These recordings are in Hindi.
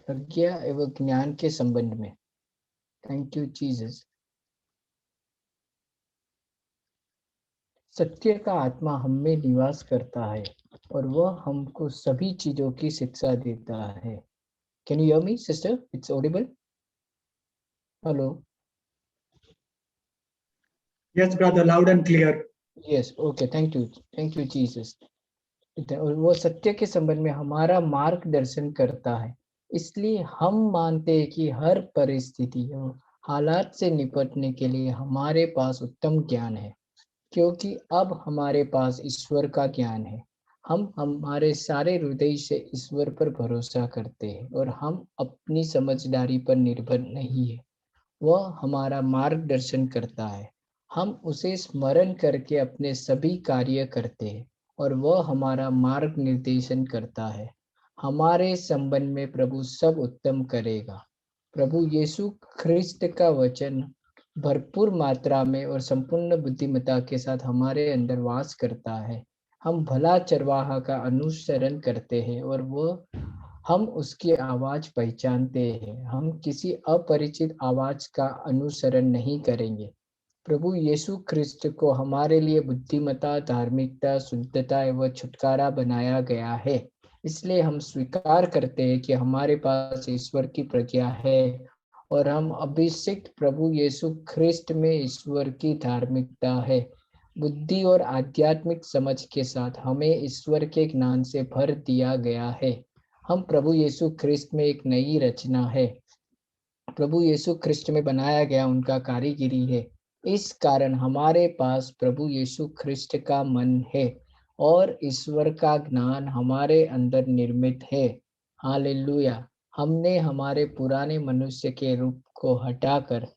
प्रज्ञा एवं ज्ञान के संबंध में। Thank you Jesus. सत्य का आत्मा हम में निवास करता है और वह हमको सभी चीजों की शिक्षा देता है। Can you hear me sister? It's Audible? Hello? Yes, brother, loud and clear. Yes, okay, thank you Jesus. और वो सत्य के संबंध में हमारा मार्गदर्शन करता है। इसलिए हम मानते हैं कि हर परिस्थिति और हालात से निपटने के लिए हमारे पास उत्तम ज्ञान है, क्योंकि अब हमारे पास ईश्वर का ज्ञान है। हम हमारे सारे हृदय से ईश्वर पर भरोसा करते हैं और हम अपनी समझदारी पर निर्भर नहीं है। वह हमारा मार्गदर्शन करता है। हम उसे स्मरण करके अपने सभी कार्य करते हैं और वह हमारा मार्ग निर्देशन करता है। हमारे संबंध में प्रभु सब उत्तम करेगा। प्रभु यीशु ख्रिस्त का वचन भरपूर मात्रा में और संपूर्ण बुद्धिमत्ता के साथ हमारे अंदर वास करता है। हम भला चरवाहा का अनुसरण करते हैं और वह हम उसकी आवाज पहचानते हैं। हम किसी अपरिचित आवाज का अनुसरण नहीं करेंगे। प्रभु यीशु ख्रिस्त को हमारे लिए बुद्धिमत्ता, धार्मिकता, शुद्धता एवं छुटकारा बनाया गया है। इसलिए हम स्वीकार करते हैं कि हमारे पास ईश्वर की प्रज्ञा है और हम अभिषिक्त प्रभु यीशु ख्रिस्त में ईश्वर की धार्मिकता है। बुद्धि और आध्यात्मिक समझ के साथ हमें ईश्वर के ज्ञान से भर दिया गया है। हम प्रभु यीशु ख्रिस्त में एक नई रचना है। प्रभु यीशु ख्रिस्त में बनाया गया उनका कारीगिरी है। इस कारण हमारे पास प्रभु यीशु ख्रिस्त का मन है और ईश्वर का ज्ञान हमारे अंदर निर्मित है। हालेलुया। हमने हमारे पुराने मनुष्य के रूप को हटाकर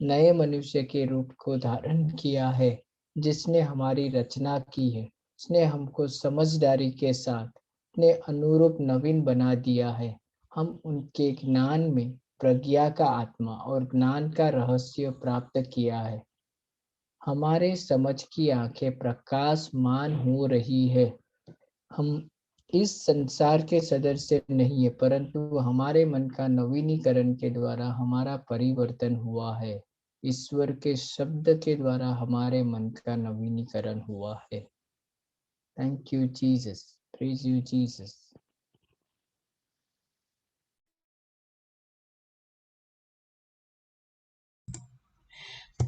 नए मनुष्य के रूप को धारण किया है, जिसने हमारी रचना की है। उसने हमको समझदारी के साथ अपने अनुरूप नवीन बना दिया है। हम उनके ज्ञान में प्रज्ञा का आत्मा और ज्ञान का रहस्य प्राप्त किया है। हमारे समझ की आंखें प्रकाशमान हो रही है। हम इस संसार के सदस्य नहीं है, परंतु हमारे मन का नवीनीकरण के द्वारा हमारा परिवर्तन हुआ है। ईश्वर के शब्द के द्वारा हमारे मन का नवीनीकरण हुआ है। Thank you Jesus. Praise you Jesus.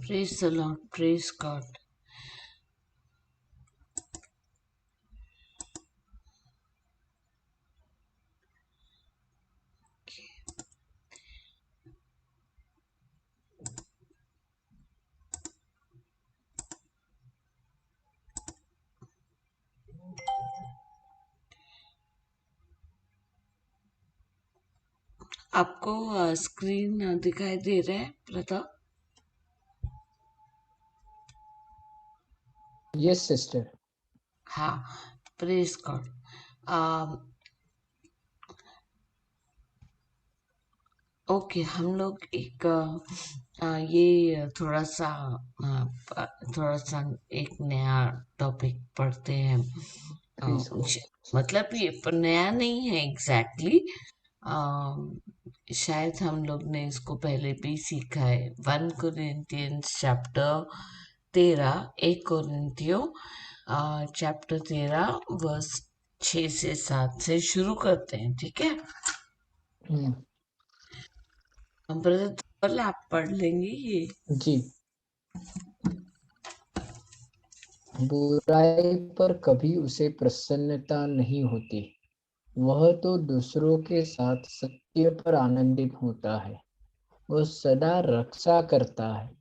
Praise the Lord. Praise God. आपको स्क्रीन दिखाई दे रहा है प्रताप? Yes sister. हाँ, प्रेज गॉड। ओके, हम लोग एक ये थोड़ा सा एक नया टॉपिक पढ़ते हैं। Please go. मतलब ये पर नया नहीं है एग्जैक्टली। शायद हम लोग ने इसको पहले भी सीखा है। 1 कोरिंथियंस चैप्टर 13, 1 कोरिंथियो चैप्टर 13 वर्स 6 से 7 से शुरू करते हैं, ठीक है? ब्रदर आप पढ़ लेंगे ये? जी। बुराई पर कभी उसे प्रसन्नता नहीं होती। वह तो दूसरों के साथ सत्य पर आनंदित होता है। वह सदा रक्षा करता है।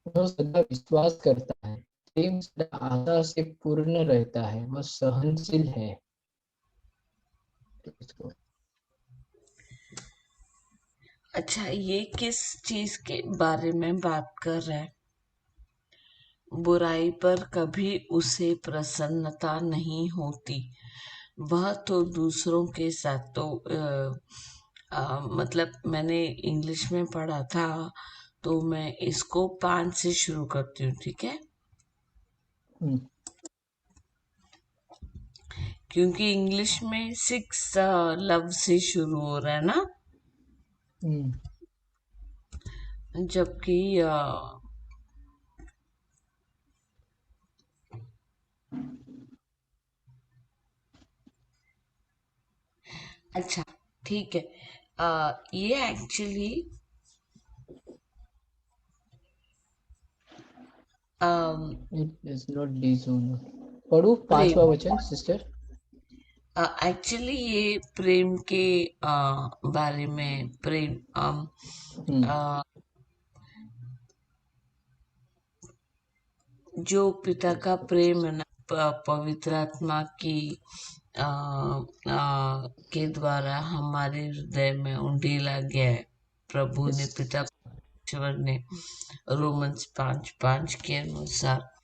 वह सदा विश्वास करता है। प्रेम सदा आशा से पूर्ण रहता है। वह सहनशील है। अच्छा, ये किस चीज के बारे में बात कर रहा है? बुराई पर कभी उसे प्रसन्नता नहीं होती। वह तो दूसरों के साथ तो मतलब मैंने इंग्लिश में पढ़ा था, तो मैं इसको 5 से शुरू करती हूँ, ठीक है? क्योंकि इंग्लिश में 6 लव से शुरू हो रहा है ना, हम्म, जबकि अच्छा ठीक है, ये actually it does not dishonor. पढ़ू प्रेम, 5वां वचन सिस्टर। एक्चुअली ये प्रेम के बारे में, प्रेम हम्म, अ, जो पिता का प्रेम है ना, पवित्र आत्मा की के द्वारा हमारे हृदय में उंडेला गया है। प्रभु ने, yes, पिता परमेश्वर ने, रोमन्स 5:5 के अनुसार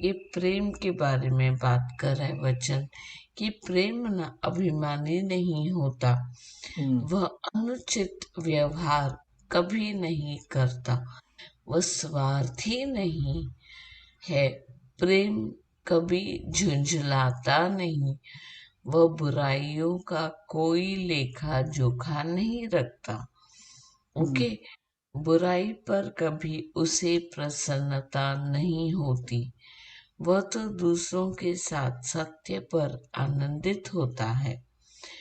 ये प्रेम के बारे में बात कर रहा है वचन, कि प्रेम ना अभिमानी नहीं होता, हम्म, वह अनुचित व्यवहार कभी नहीं करता, वह स्वार्थी नहीं है, प्रेम कभी झुंझलाता नहीं, वह बुराइयों का कोई लेखा जोखा नहीं रखता। हम्म, ओके, बुराई पर कभी उसे प्रसन्नता नहीं होती, वह तो दूसरों के साथ सत्य पर आनंदित होता है,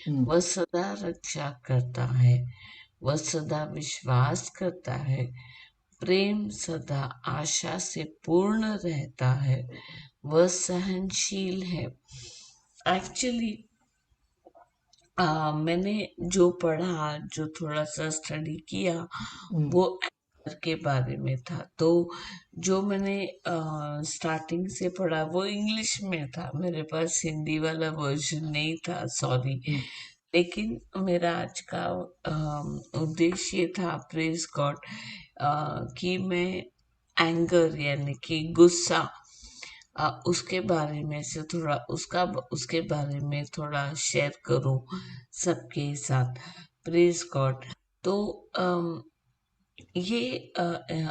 हम्म, वह सदा रक्षा करता है, वह सदा विश्वास करता है, प्रेम सदा आशा से पूर्ण रहता है, वह सहनशील है। एक्चुअली मैंने जो पढ़ा, जो थोड़ा सा स्टडी किया, हम्म, वो एंकर के बारे में था। तो जो मैंने स्टार्टिंग से पढ़ा वो इंग्लिश में था, मेरे पास हिंदी वाला वर्जन नहीं था, सॉरी। हम्म, लेकिन मेरा आज का उद्देश्य ये था, प्रेज गॉड, कि मैं एंगर यानी कि गुस्सा, उसके बारे में से थोड़ा उसके बारे में थोड़ा शेयर करूं सबके साथ। Praise God. तो ये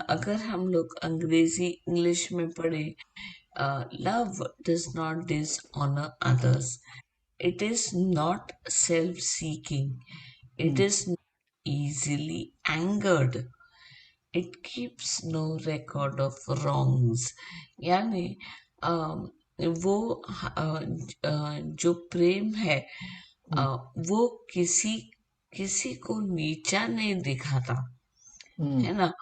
अगर हम लोग अंग्रेजी इंग्लिश में पढ़े, love does not dishonour others, it is not self seeking, it hmm, is easily angered, it keeps no record of wrongs। यानी अम, वो जो प्रेम है, अ, हम्म, वो किसी किसी को नीचा नहीं दिखाता, हम्म, है ना।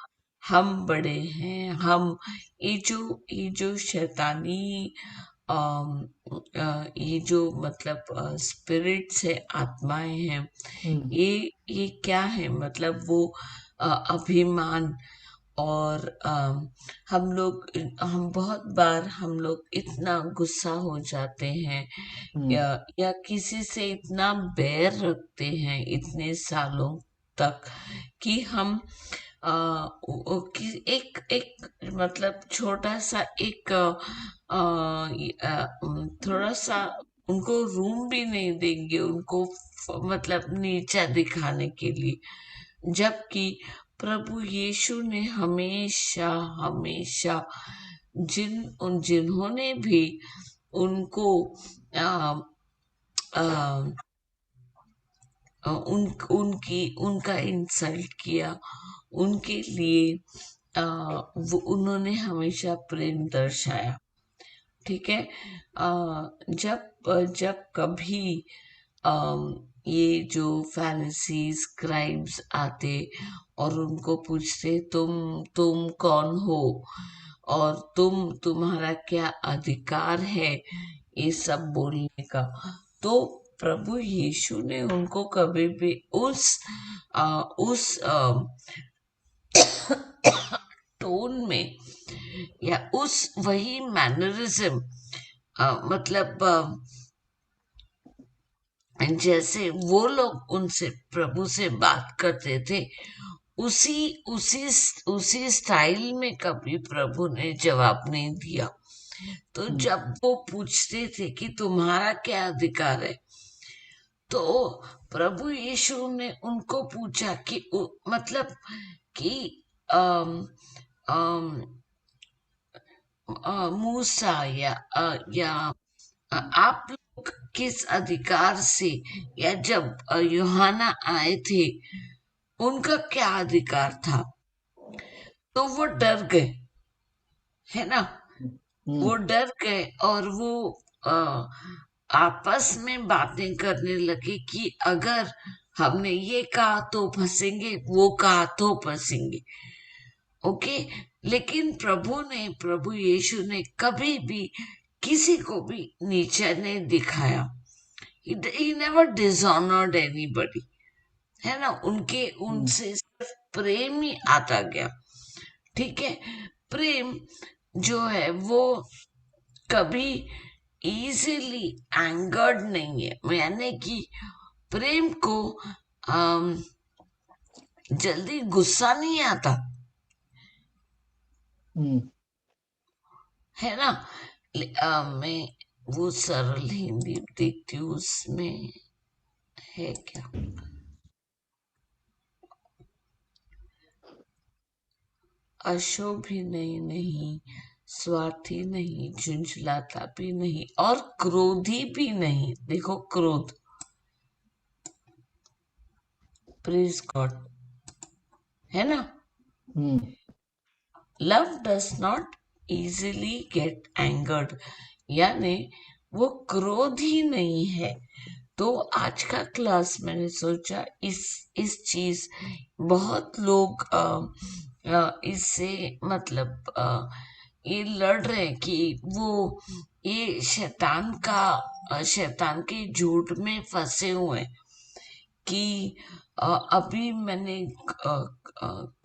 हम बड़े हैं, हम ये जो शैतानी ये जो मतलब स्पिरिट्स है, आत्माएं हैं, हम्म, ये क्या है, मतलब वो अभिमान, और हम बहुत बार हम लोग इतना गुस्सा हो जाते हैं, हम्म, या किसी से इतना बैर रखते हैं इतने सालों तक, कि हम कि एक एक मतलब छोटा सा एक थोड़ा सा उनको रूम भी नहीं देंगे, उनको मतलब नीचा दिखाने के लिए, जबकि प्रभु यीशु ने हमेशा हमेशा जिन्होंने भी उनको आ, आ, उनका इंसल्ट किया, उनके लिए वो उन्होंने हमेशा प्रेम दर्शाया। ठीक है। जब कभी ये जो फैरिसीज स्क्राइब्स आते और उनको पूछते, तुम कौन हो, और तुम्हारा क्या अधिकार है ये सब बोलने का, तो प्रभु यीशु ने उनको कभी भी उस टोन में, या उस वही मैनरिज्म, मतलब जैसे वो लोग उनसे प्रभु से बात करते थे, उसी उसी उसी स्टाइल में कभी प्रभु ने जवाब नहीं दिया। तो हम्म, जब वो पूछते थे कि तुम्हारा क्या अधिकार है, तो प्रभु यीशु ने उनको पूछा कि मतलब कि अम, अम, मूसा या आप लोग किस अधिकार से, या जब यूहन्ना आए थे उनका क्या अधिकार था, तो वो डर गए, है ना। वो डर गए और वो आपस में बातें करने लगे कि अगर हमने ये कहा तो फंसेंगे, वो कहा तो फंसेंगे। ओके, लेकिन प्रभु यीशु ने कभी भी किसी को भी नीचा नहीं दिखाया। He never dishonored anybody, है ना। उनसे सिर्फ प्रेम ही आता गया। ठीक है, प्रेम जो है वो कभी इजीली एंगर्ड नहीं है, यानी कि प्रेम को जल्दी गुस्सा नहीं आता, है ना। मैं वो सरल हिंदी देखती हूँ, उसमें है क्या, अशोभी नहीं, स्वार्थी नहीं, झुंझलाता भी नहीं, और क्रोधी भी नहीं। देखो, क्रोध, प्रेज गॉड, है ना। Love does not easily get angered, यानी वो क्रोध ही नहीं है। तो आज का क्लास मैंने सोचा इस चीज, बहुत लोग इससे मतलब ये लड़ रहे हैं कि वो ये शैतान के झूठ में फंसे हुए हैं कि अभी मैंने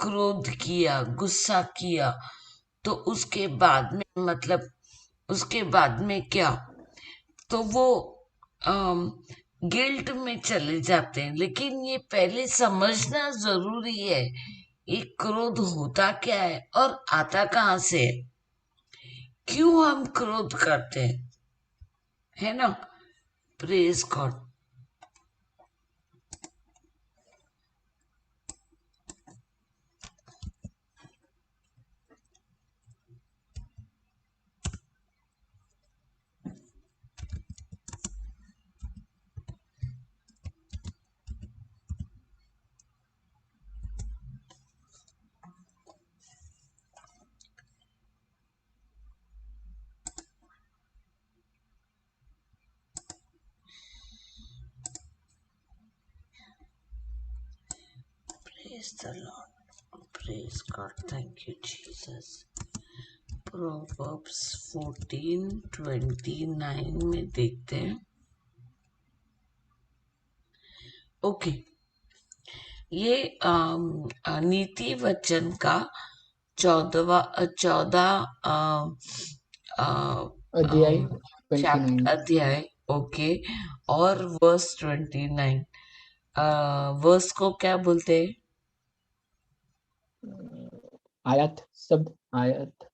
क्रोध किया, गुस्सा किया, तो उसके बाद में मतलब उसके बाद में क्या, तो वो गिल्ट में चले जाते हैं। लेकिन ये पहले समझना जरूरी है, ये क्रोध होता क्या है और आता कहाँ से है, क्यों हम क्रोध करते हैं, है ना। Praise God. Praise the Lord. Praise God. Thank you, Jesus. Proverbs 14:29 में देखते हैं। ओके, ये नीति वचन का 14 अध्याय, ओके, और वर्स 29, वर्स को क्या बोलते हैं, आयत, शब्द आयत।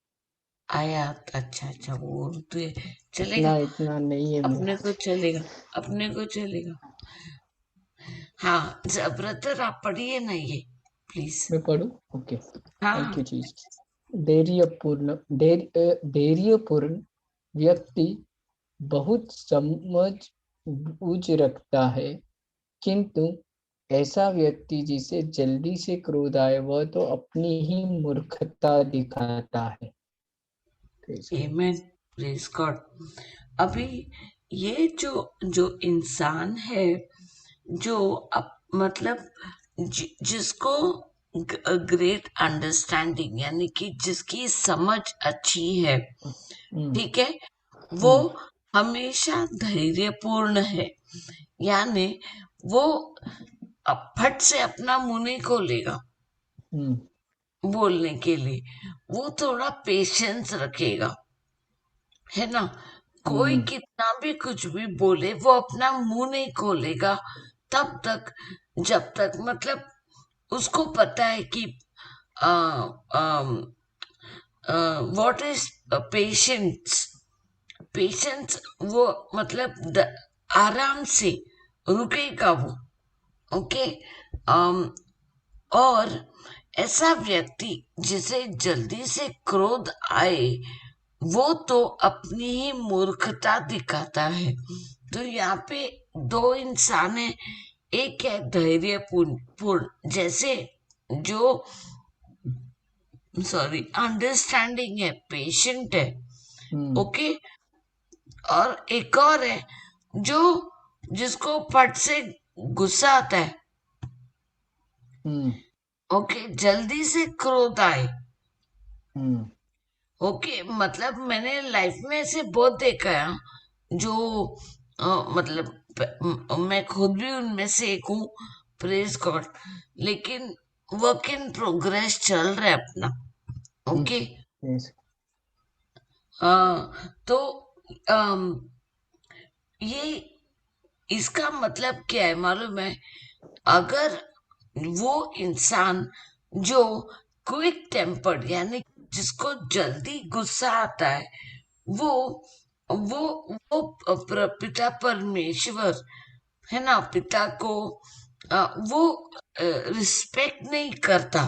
आयत, अच्छा, वो तो चलेगा, इतना नहीं है, अपने को चलेगा। हाँ, ब्रदर आप पढ़िए ना ये प्लीज। मैं पढ़ूं? ओके, हाँ, थैंक यू जीसस। धैर्यपूर्ण व्यक्ति बहुत समझ बूझ रखता है, किंतु ऐसा व्यक्ति जिसे जल्दी से क्रोध आए वह तो अपनी ही मूर्खता दिखाता है। आमेन, प्रेज गॉड। अभी ये जो इंसान है, जो मतलब जिसको ग्रेट अंडरस्टैंडिंग, यानी कि जिसकी समझ अच्छी है, ठीक है, वो हमेशा धैर्यपूर्ण है, यानी वो फट से अपना मुंह नहीं खोलेगा बोलने के लिए, वो थोड़ा पेशेंस रखेगा, है ना। कोई कितना भी कुछ भी बोले, वो अपना मुंह नहीं खोलेगा तब तक जब तक मतलब उसको पता है कि व्हाट इज पेशेंस, वो मतलब आराम से रुकेगा वो, ओके। और ऐसा व्यक्ति जिसे जल्दी से क्रोध आए, वो तो अपनी ही मूर्खता दिखाता है, तो यहाँ पे दो इंसान है, एक है धैर्यपूर्ण जैसे जो सॉरी अंडरस्टैंडिंग है, पेशेंट है, ओके। और एक और है जो जिसको फट से गुस्सा आता है, ओके, जल्दी से क्रोध आए, ओके। मतलब मैंने लाइफ में ऐसे बहुत देखा है जो मतलब मैं खुद भी उनमें से एक हूँ, प्रेज गॉड। लेकिन वर्क इन प्रोग्रेस चल रहा है अपना, ओके। तो ये इसका मतलब क्या है मालूम है? अगर वो इंसान जो क्विक टेम्पर्ड यानी जिसको जल्दी गुस्सा आता है, वो पिता परमेश्वर है ना, पिता को वो रिस्पेक्ट नहीं करता,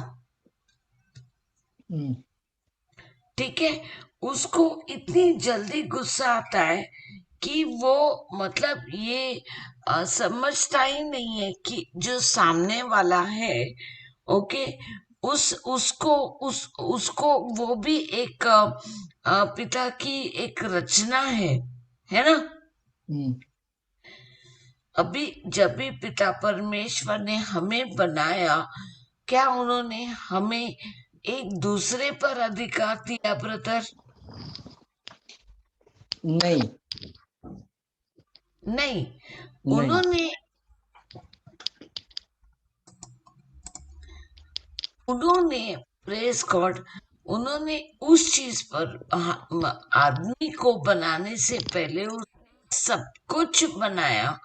ठीक है। उसको इतनी जल्दी गुस्सा आता है कि वो मतलब ये समझता ही नहीं है कि जो सामने वाला है, ओके, उसको वो भी एक पिता की एक रचना है ना। अभी जब भी पिता परमेश्वर ने हमें बनाया, क्या उन्होंने हमें एक दूसरे पर अधिकार दिया ब्रदर? नहीं, नहीं। नहीं। उन्होंने प्रेज गॉड, उन्होंने उस चीज पर आदमी को बनाने से पहले सब कुछ बनाया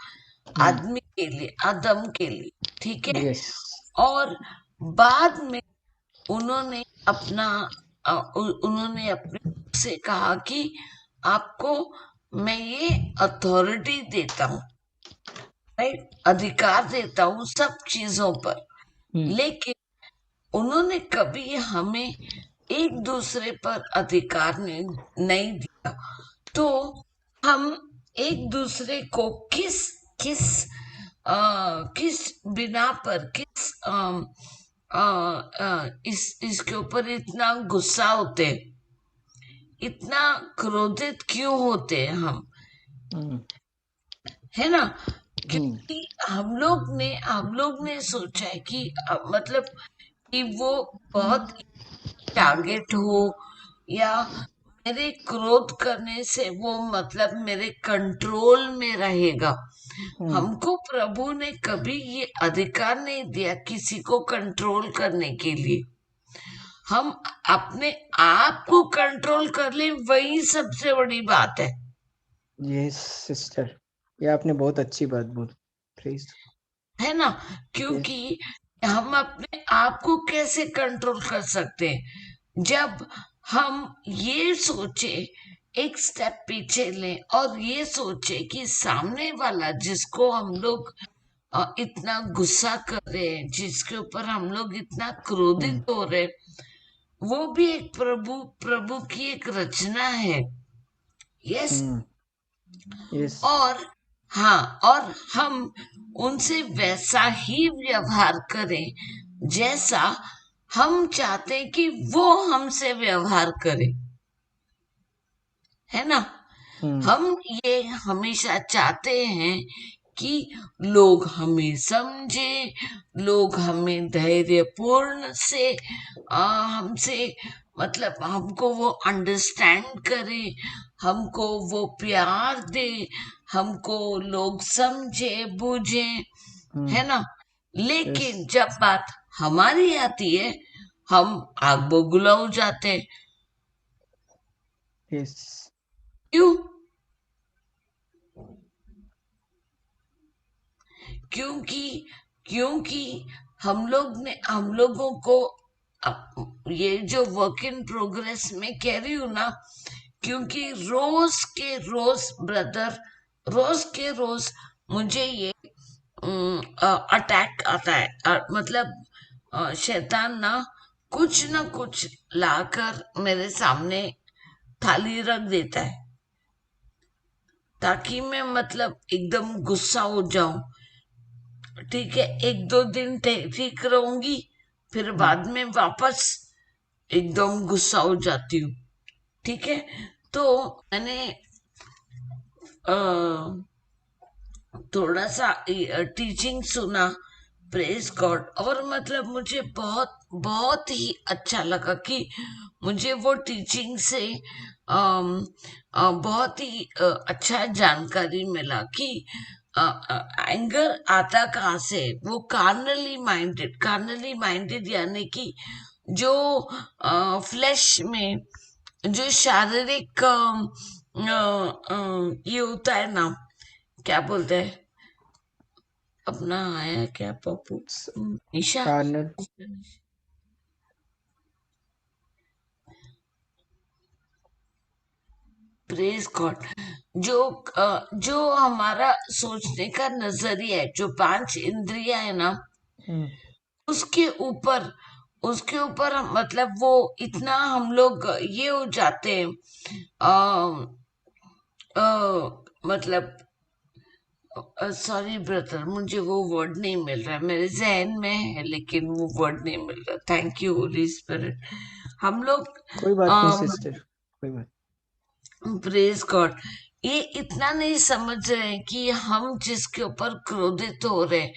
आदमी के लिए, आदम के लिए, ठीक है। यस। और बाद में उन्होंने उन्होंने अपने से कहा कि आपको मैं ये अथॉरिटी देता हूँ, राइट, अधिकार देता हूँ सब चीजों पर। लेकिन उन्होंने कभी हमें एक दूसरे पर अधिकार नहीं दिया। तो हम एक दूसरे को किस किस किस बिना पर किस इसके ऊपर इतना गुस्सा होते, इतना क्रोधित क्यों होते हम, है ना? क्योंकि हम लोग ने सोचा है कि मतलब कि वो बहुत टारगेट हो, या मेरे क्रोध करने से वो मतलब मेरे कंट्रोल में रहेगा। हमको प्रभु ने कभी ये अधिकार नहीं दिया किसी को कंट्रोल करने के लिए। हम अपने आप को कंट्रोल कर ले, वही सबसे बड़ी बात है। यस सिस्टर, ये आपने बहुत अच्छी बात बोली, प्लीज, है ना? क्योंकि हम अपने आप को कैसे कंट्रोल कर सकते हैं जब हम ये सोचे, एक स्टेप पीछे लें और ये सोचे कि सामने वाला जिसको हम लोग इतना गुस्सा कर रहे हैं, जिसके ऊपर हम लोग इतना क्रोधित हो रहे, वो भी एक प्रभु की एक रचना है। यस। यस। और हाँ, और हम उनसे वैसा ही व्यवहार करें जैसा हम चाहते हैं कि वो हमसे व्यवहार करे, है ना? हम ये हमेशा चाहते हैं कि लोग हमें समझे, लोग हमें धैर्यपूर्ण से हमसे मतलब हमको वो अंडरस्टैंड करे, हमको वो प्यार दे, हमको लोग समझे बूझे, है ना? लेकिन जब बात हमारी आती है, हम आग बबूला हो जाते हैं। यस। क्यों? क्योंकि हम लोगों को ये जो वर्क इन प्रोग्रेस में कह रही हूं ना, क्योंकि रोज के रोज ब्रदर, रोज के रोज मुझे ये अटैक आता है, मतलब शैतान ना कुछ लाकर मेरे सामने थाली रख देता है, ताकि मैं मतलब एकदम गुस्सा हो जाऊं। ठीक है, 1-2 दिन ठीक रहूंगी, फिर बाद में वापस एकदम गुस्सा हो जाती हूँ। ठीक है, तो मैंने थोड़ा सा टीचिंग सुना, प्रेज गॉड, और मतलब मुझे बहुत बहुत ही अच्छा लगा कि मुझे वो टीचिंग से बहुत ही अच्छा जानकारी मिला कि एंगर आता कहाँ से। वो कार्नली माइंडेड यानी कि जो फ्लैश में, जो शारीरिक ये होता है ना, क्या बोलते हैं, अपना आया क्या पप्पू, ईशा, कार्नल प्रेज गॉड, जो हमारा सोचने का नजरिया है, जो 5 इंद्रिया है ना, उसके ऊपर मतलब वो इतना हम लोग ये हो जाते हैं, मतलब सॉरी ब्रदर, मुझे वो वर्ड नहीं मिल रहा, मेरे जहन में है लेकिन वो वर्ड नहीं मिल रहा। Thank you holy spirit. हम लोग कोई बात नहीं सिस्टर, कोई बात। प्रेज गॉड, ये इतना नहीं समझ रहे हैं कि हम जिसके ऊपर क्रोधित हो रहे हैं,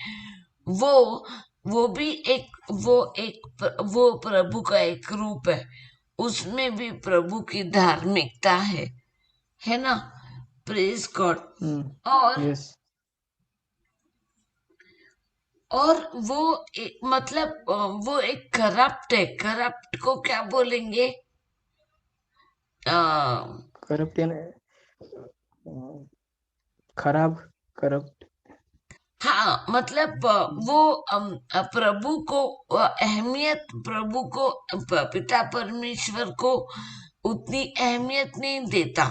वो भी वो प्रभु का एक रूप है, उसमें भी प्रभु की धार्मिकता है ना। Praise God. और यस और मतलब वो एक करप्ट है। करप्ट को क्या बोलेंगे? करप्ट यानी खराब, करप्ट। हाँ, मतलब प्रभु को अहमियत, प्रभु को पिता परमेश्वर को उतनी अहमियत नहीं देता।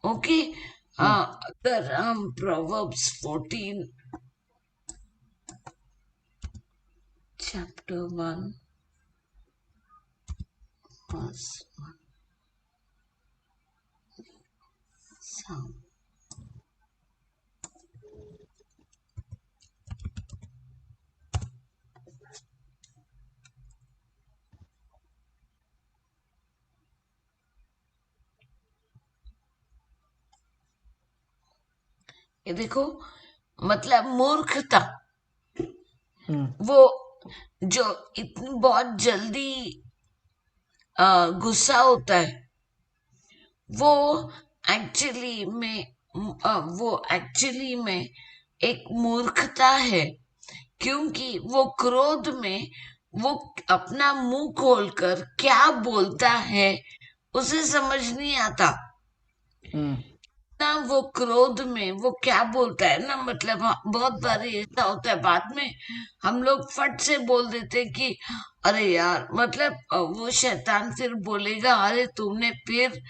ओके, अगर हम प्रोवर्ब्स 14 chapter 1 verse 1 Psalm. ये देखो, मतलब मूर्खता, वो जो इतनी बहुत जल्दी गुस्सा होता है, वो एक्चुअली में एक मूर्खता है, क्योंकि वो क्रोध में वो अपना मुंह खोलकर क्या बोलता है उसे समझ नहीं आता ना। वो क्रोध में वो क्या बोलता है ना, मतलब बहुत बार ऐसा होता है, बाद में हम लोग फट से बोल देते हैं कि अरे यार, मतलब वो शैतान फिर बोलेगा, अरे तुमने फिर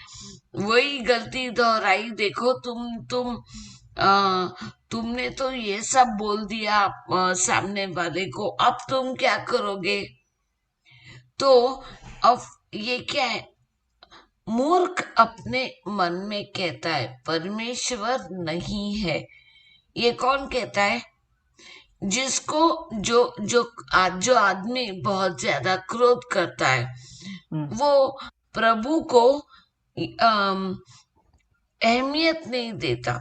वही गलती दोहराई, देखो तुमने तो ये सब बोल दिया सामने वाले को, अब तुम क्या करोगे? तो अब ये क्या है? मूर्ख अपने मन में कहता है परमेश्वर नहीं है। ये कौन कहता है? जिसको जो आदमी बहुत ज्यादा क्रोध करता है, वो प्रभु को अहमियत नहीं देता,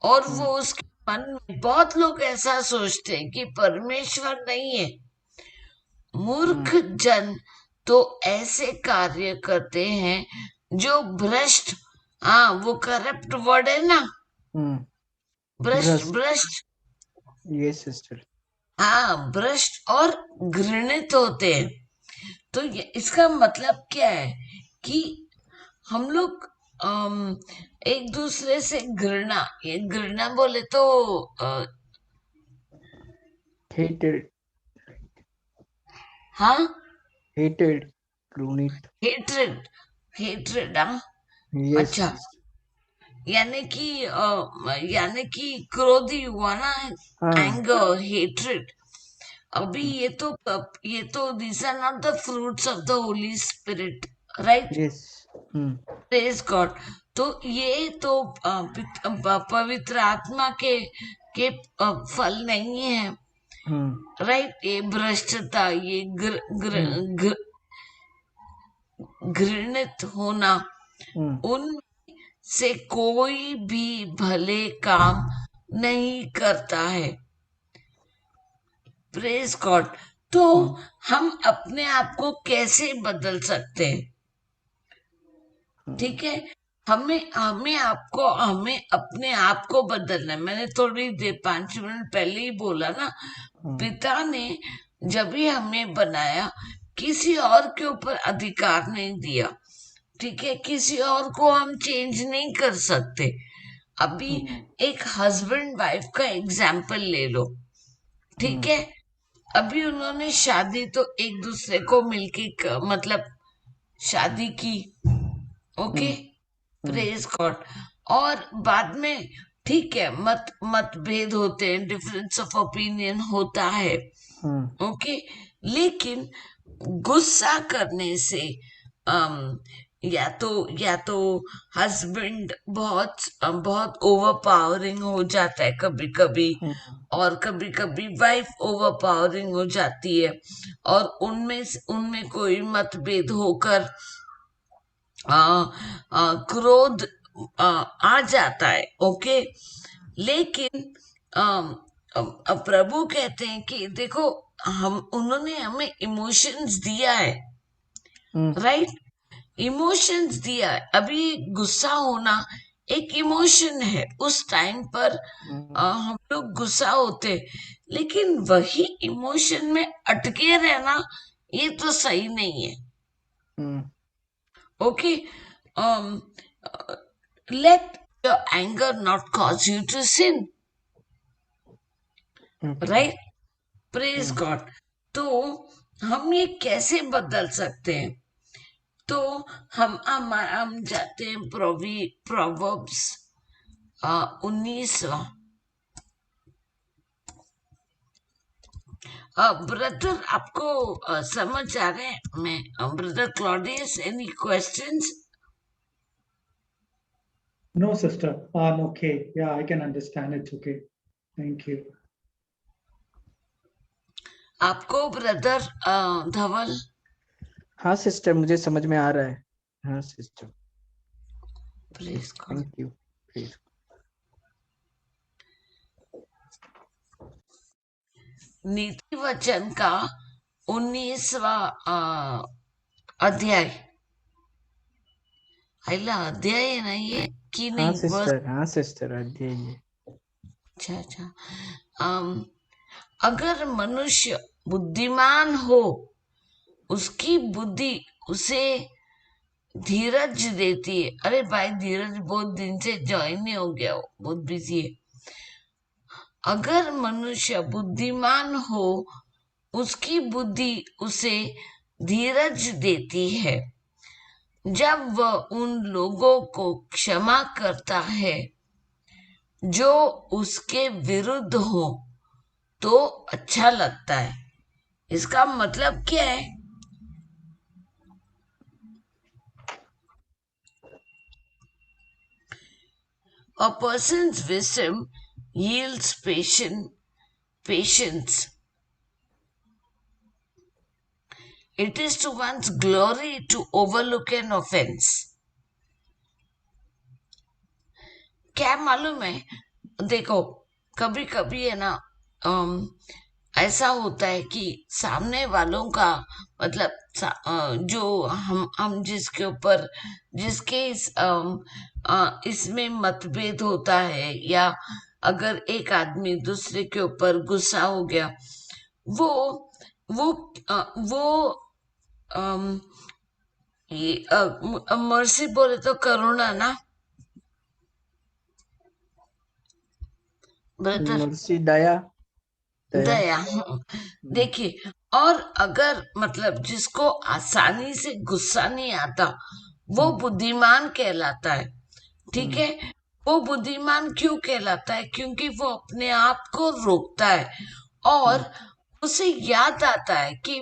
और वो उसके मन में, बहुत लोग ऐसा सोचते हैं कि परमेश्वर नहीं है। मूर्ख जन तो ऐसे कार्य करते हैं जो भ्रष्ट, हाँ वो करप्ट वर्ड है ना, भ्रष्ट, यस सिस्टर। हाँ भ्रष्ट और घृणित होते हैं। तो इसका मतलब क्या है कि हम लोग एक दूसरे से घृणा, ये घृणा बोले तो हेटेड, हाँ हेटेड, क्रोनित, हेट्रेड, हेट्रेड, हाँ यस अच्छा, यानी कि क्रोधी हुआ ना, एंगर, हेट्रेड। अभी ये तो these are not the fruits of the Holy Spirit, right? Yes Praise God. तो ये तो पवित्र आत्मा के फल नहीं है, राइट। ये भ्रष्टता, ये घृणित होना, उन से कोई भी भले काम नहीं करता है। Praise God. तो हम अपने आप को कैसे बदल सकते हैं? ठीक है, हमें अपने आप को बदलना है। मैंने थोड़ी देर 5 मिनट पहले ही बोला ना, पिता ने जब भी हमें बनाया, किसी और के ऊपर अधिकार नहीं दिया। ठीक है, किसी और को हम चेंज नहीं कर सकते। अभी एक हस्बैंड वाइफ का एग्जाम्पल ले लो, ठीक है। अभी उन्होंने शादी तो एक दूसरे को मिलके मतलब शादी की, ओके, प्रेज गॉड। और बाद में ठीक है, मतभेद होते हैं, डिफरेंस ऑफ ओपिनियन होता है, ओके। लेकिन गुस्सा करने से या तो हस्बैंड बहुत ओवर पावरिंग हो जाता है कभी कभी, और कभी कभी वाइफ ओवर पावरिंग हो जाती है, और उनमें कोई मतभेद होकर क्रोध आ जाता है, ओके। लेकिन प्रभु कहते हैं कि देखो, उन्होंने हमें इमोशंस दिया है, राइट। इमोशंस दिया है। अभी गुस्सा होना एक इमोशन है, उस टाइम पर हम लोग गुस्सा होते, लेकिन वही इमोशन में अटके रहना ये तो सही नहीं है, okay. let your anger not cause you to sin, right? Praise God। तो हम ये कैसे बदल सकते हैं? तो हम जाते हैं प्रोवर्ब्स 19वां। ब्रदर, आपको समझ आ रहा है? मैं brother Claudius, any questions? No, sister. I'm okay. Yeah, I can understand. It's okay. Thank you. आपको ब्रदर धवल? हाँ सिस्टर, मुझे समझ में आ रहा है। हाँ sister, please God. Thank you. Please. नीति वचन का 19वां अध्याय, अध्याय है ना ये कि नहीं? हाँ सिस्टर, अध्याय है। अच्छा। अगर मनुष्य बुद्धिमान हो, उसकी बुद्धि उसे धीरज देती है। अरे भाई, धीरज बहुत दिन से ज्वाइन नहीं हो गया, बहुत बिजी है। अगर मनुष्य बुद्धिमान हो, उसकी बुद्धि उसे धीरज देती है जब वह उन लोगों को क्षमा करता है जो उसके विरुद्ध हो, तो अच्छा लगता है। इसका मतलब क्या है? A person's wisdom yields patience. It is to one's glory to overlook an offense. क्या मालूम है? देखो, कभी कभी है ना, ऐसा होता है कि सामने वालों का मतलब जो हम जिसके इसमें मतभेद होता है, या अगर एक आदमी दूसरे के ऊपर गुस्सा हो गया, वो ये मर्सी बोले तो करुणा ना ब्रदर? मर्सी, दया। देखिए, और अगर मतलब जिसको आसानी से गुस्सा नहीं आता, वो बुद्धिमान कहलाता है, ठीक है। वो बुद्धिमान क्यों कहलाता है? क्योंकि वो अपने आप को रोकता है, और उसे याद आता है कि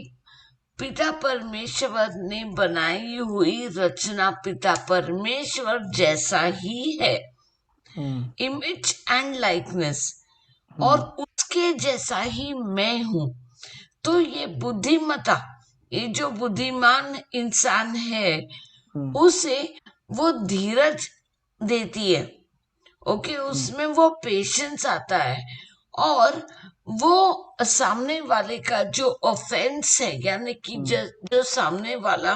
पिता परमेश्वर ने बनाई हुई रचना पिता परमेश्वर जैसा ही है, इमेज एंड लाइकनेस, और उसके जैसा ही मैं हूं। तो ये बुद्धिमता, ये जो बुद्धिमान इंसान है, उसे वो धीरज देती है। ओके, उसमें वो पेशेंस आता है, और वो सामने वाले का जो ऑफेंस है, यानी कि जो सामने वाला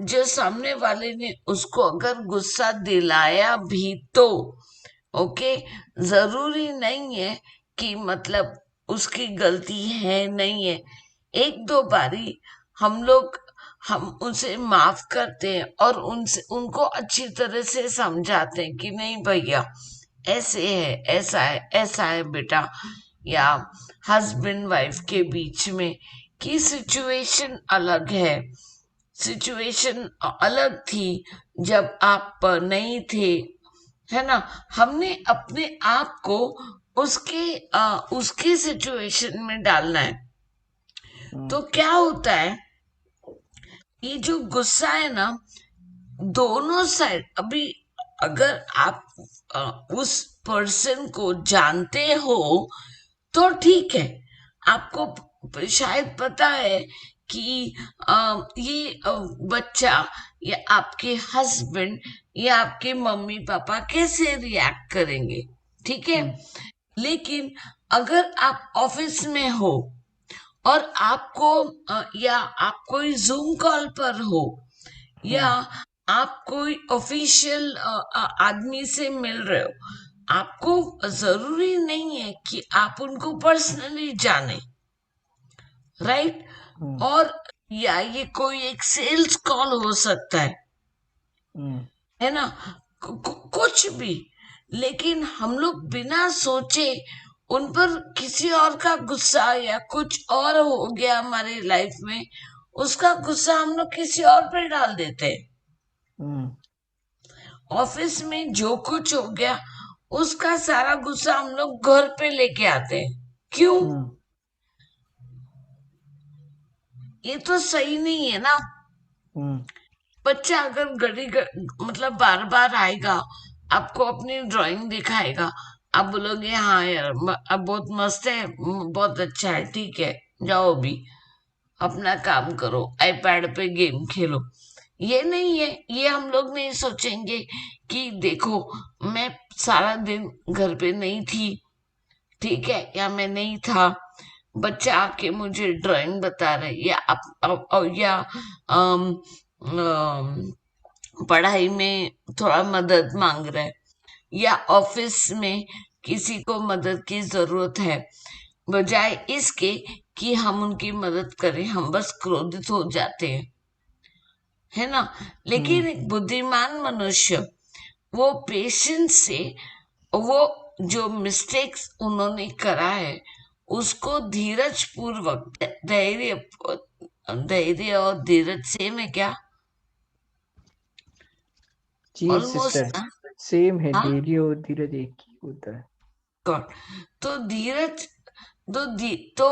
जो सामने वाले ने उसको अगर गुस्सा दिलाया भी तो ओके, जरूरी नहीं है कि मतलब उसकी गलती है, नहीं है। एक दो बारी हम उसे माफ करते हैं और उनको अच्छी तरह से समझाते हैं कि नहीं भैया, ऐसे है, ऐसा है बेटा, या हस्बैंड वाइफ के बीच में की सिचुएशन अलग है, सिचुएशन अलग थी जब आप नहीं थे, है ना। हमने अपने आप को उसके सिचुएशन में डालना है। तो क्या होता है, ये जो गुस्सा है ना, दोनों साइड, अभी अगर आप उस पर्सन को जानते हो तो ठीक है, आपको शायद पता है कि ये बच्चा या आपके हस्बैंड या आपके मम्मी पापा कैसे रिएक्ट करेंगे, ठीक है। लेकिन अगर आप ऑफिस में हो और आपको या आप कोई जूम कॉल पर हो, या आप कोई ऑफिशियल आदमी से मिल रहे हो, आपको जरूरी नहीं है कि आप उनको पर्सनली जाने, राइट। और या ये कोई एक सेल्स कॉल हो सकता है ना, कुछ भी। लेकिन हम लोग बिना सोचे उन पर किसी और का गुस्सा या कुछ और हो गया हमारी लाइफ में, उसका गुस्सा हम लोग किसी और पे डाल देते हैं। ऑफिस में जो कुछ हो गया उसका सारा गुस्सा हम लोग घर पे लेके आते हैं। क्यों? ये तो सही नहीं है ना। बच्चा अगर मतलब बार बार आएगा, आपको अपनी ड्राइंग दिखाएगा, आप बोलोगे हाँ यार अब बहुत मस्त है, बहुत अच्छा है, ठीक है, जाओ अभी अपना काम करो, आईपैड पे गेम खेलो। ये नहीं है, ये हम लोग नहीं सोचेंगे कि देखो मैं सारा दिन घर पे नहीं थी, ठीक है, या मैं नहीं था, बच्चा आके मुझे ड्राइंग बता रहे, या पढ़ाई में थोड़ा मदद मांग रहा है, या ऑफिस में किसी को मदद की जरूरत है, बजाय इसके कि हम उनकी मदद करें, हम बस क्रोधित हो जाते हैं, है ना। लेकिन एक बुद्धिमान मनुष्य वो पेशेंस से, वो जो मिस्टेक्स उन्होंने करा है उसको धीरज पूर्वक, धैर्य और धीरज से में क्या जी सिस्टर, सेम है, धैर्य और धीरज एक ही होता है। तो धीरज तो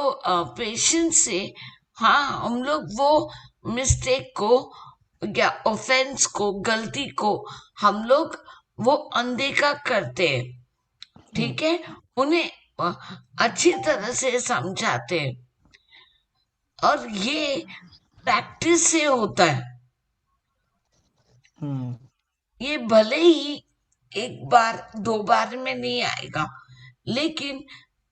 पेशेंस से, हाँ, हम लोग वो मिस्टेक को या ऑफेंस को, गलती को हम लोग वो अनदेखा करते हैं, ठीक है, उन्हें अच्छी तरह से समझाते हैं, और ये प्रैक्टिस से होता है। ये भले ही एक बार दो बार में नहीं आएगा, लेकिन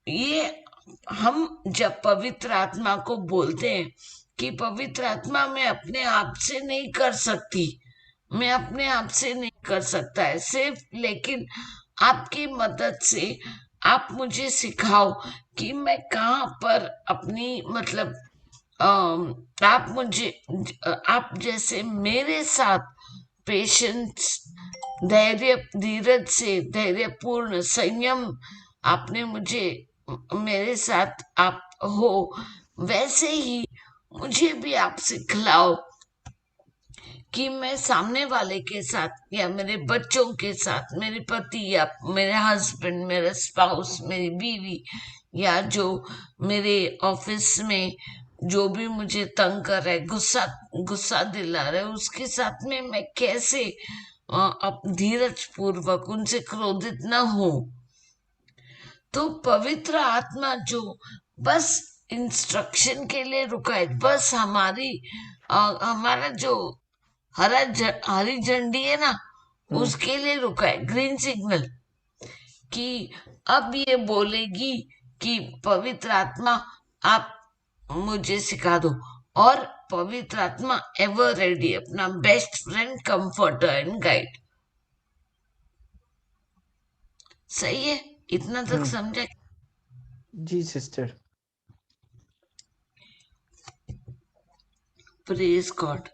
ये हम जब पवित्र आत्मा को बोलते हैं कि पवित्र आत्मा मैं अपने आप से नहीं कर सकती, मैं अपने आप से नहीं कर सकता है सिर्फ, लेकिन आपकी मदद से आप मुझे सिखाओ कि मैं कहाँ पर अपनी मतलब आप जैसे मेरे साथ पेशेंस, धैर्य, धीरज से, धैर्यपूर्ण संयम आपने मुझे मेरे साथ आप हो, वैसे ही मुझे भी आप सिखलाओ कि मैं सामने वाले के साथ या मेरे बच्चों के साथ, मेरे पति या मेरे हस्बैंड, मेरा स्पाउस, मेरी बीवी, या जो मेरे ऑफिस में जो भी मुझे तंग कर रहा है, गुस्सा गुस्सा दिला रहा है, उसके साथ में मैं कैसे अब धीरज पूर्वक उनसे क्रोधित न हो। तो पवित्र आत्मा जो बस इंस्ट्रक्शन के लिए रुका है, बस हमारा जो हरी झंडी है ना, उसके लिए रुका है, ग्रीन सिग्नल, कि अब ये बोलेगी कि पवित्र आत्मा आप मुझे सिखा दो। और पवित्र आत्मा एवर रेडी, अपना best friend, comforter and guide. सही है, इतना तक समझा? जी सिस्टर। Praise God.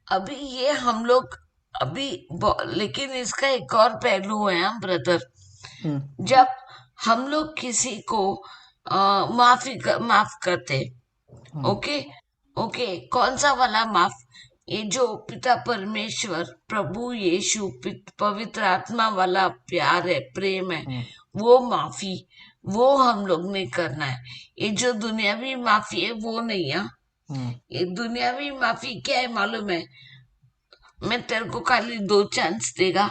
अभी ये हम लोग लेकिन इसका एक और पहलू है ब्रदर। जब हम लोग किसी को माफ करते, ओके, कौन सा वाला माफ? ये जो पिता परमेश्वर, प्रभु यीशु, पवित्र आत्मा वाला प्यार है, प्रेम है, वो माफी, वो हम लोग ने करना है। ये जो दुनियावी माफी है वो नहीं है। ये दुनियावी माफी क्या है मालूम है? मैं तेरे को खाली 2 चांस देगा,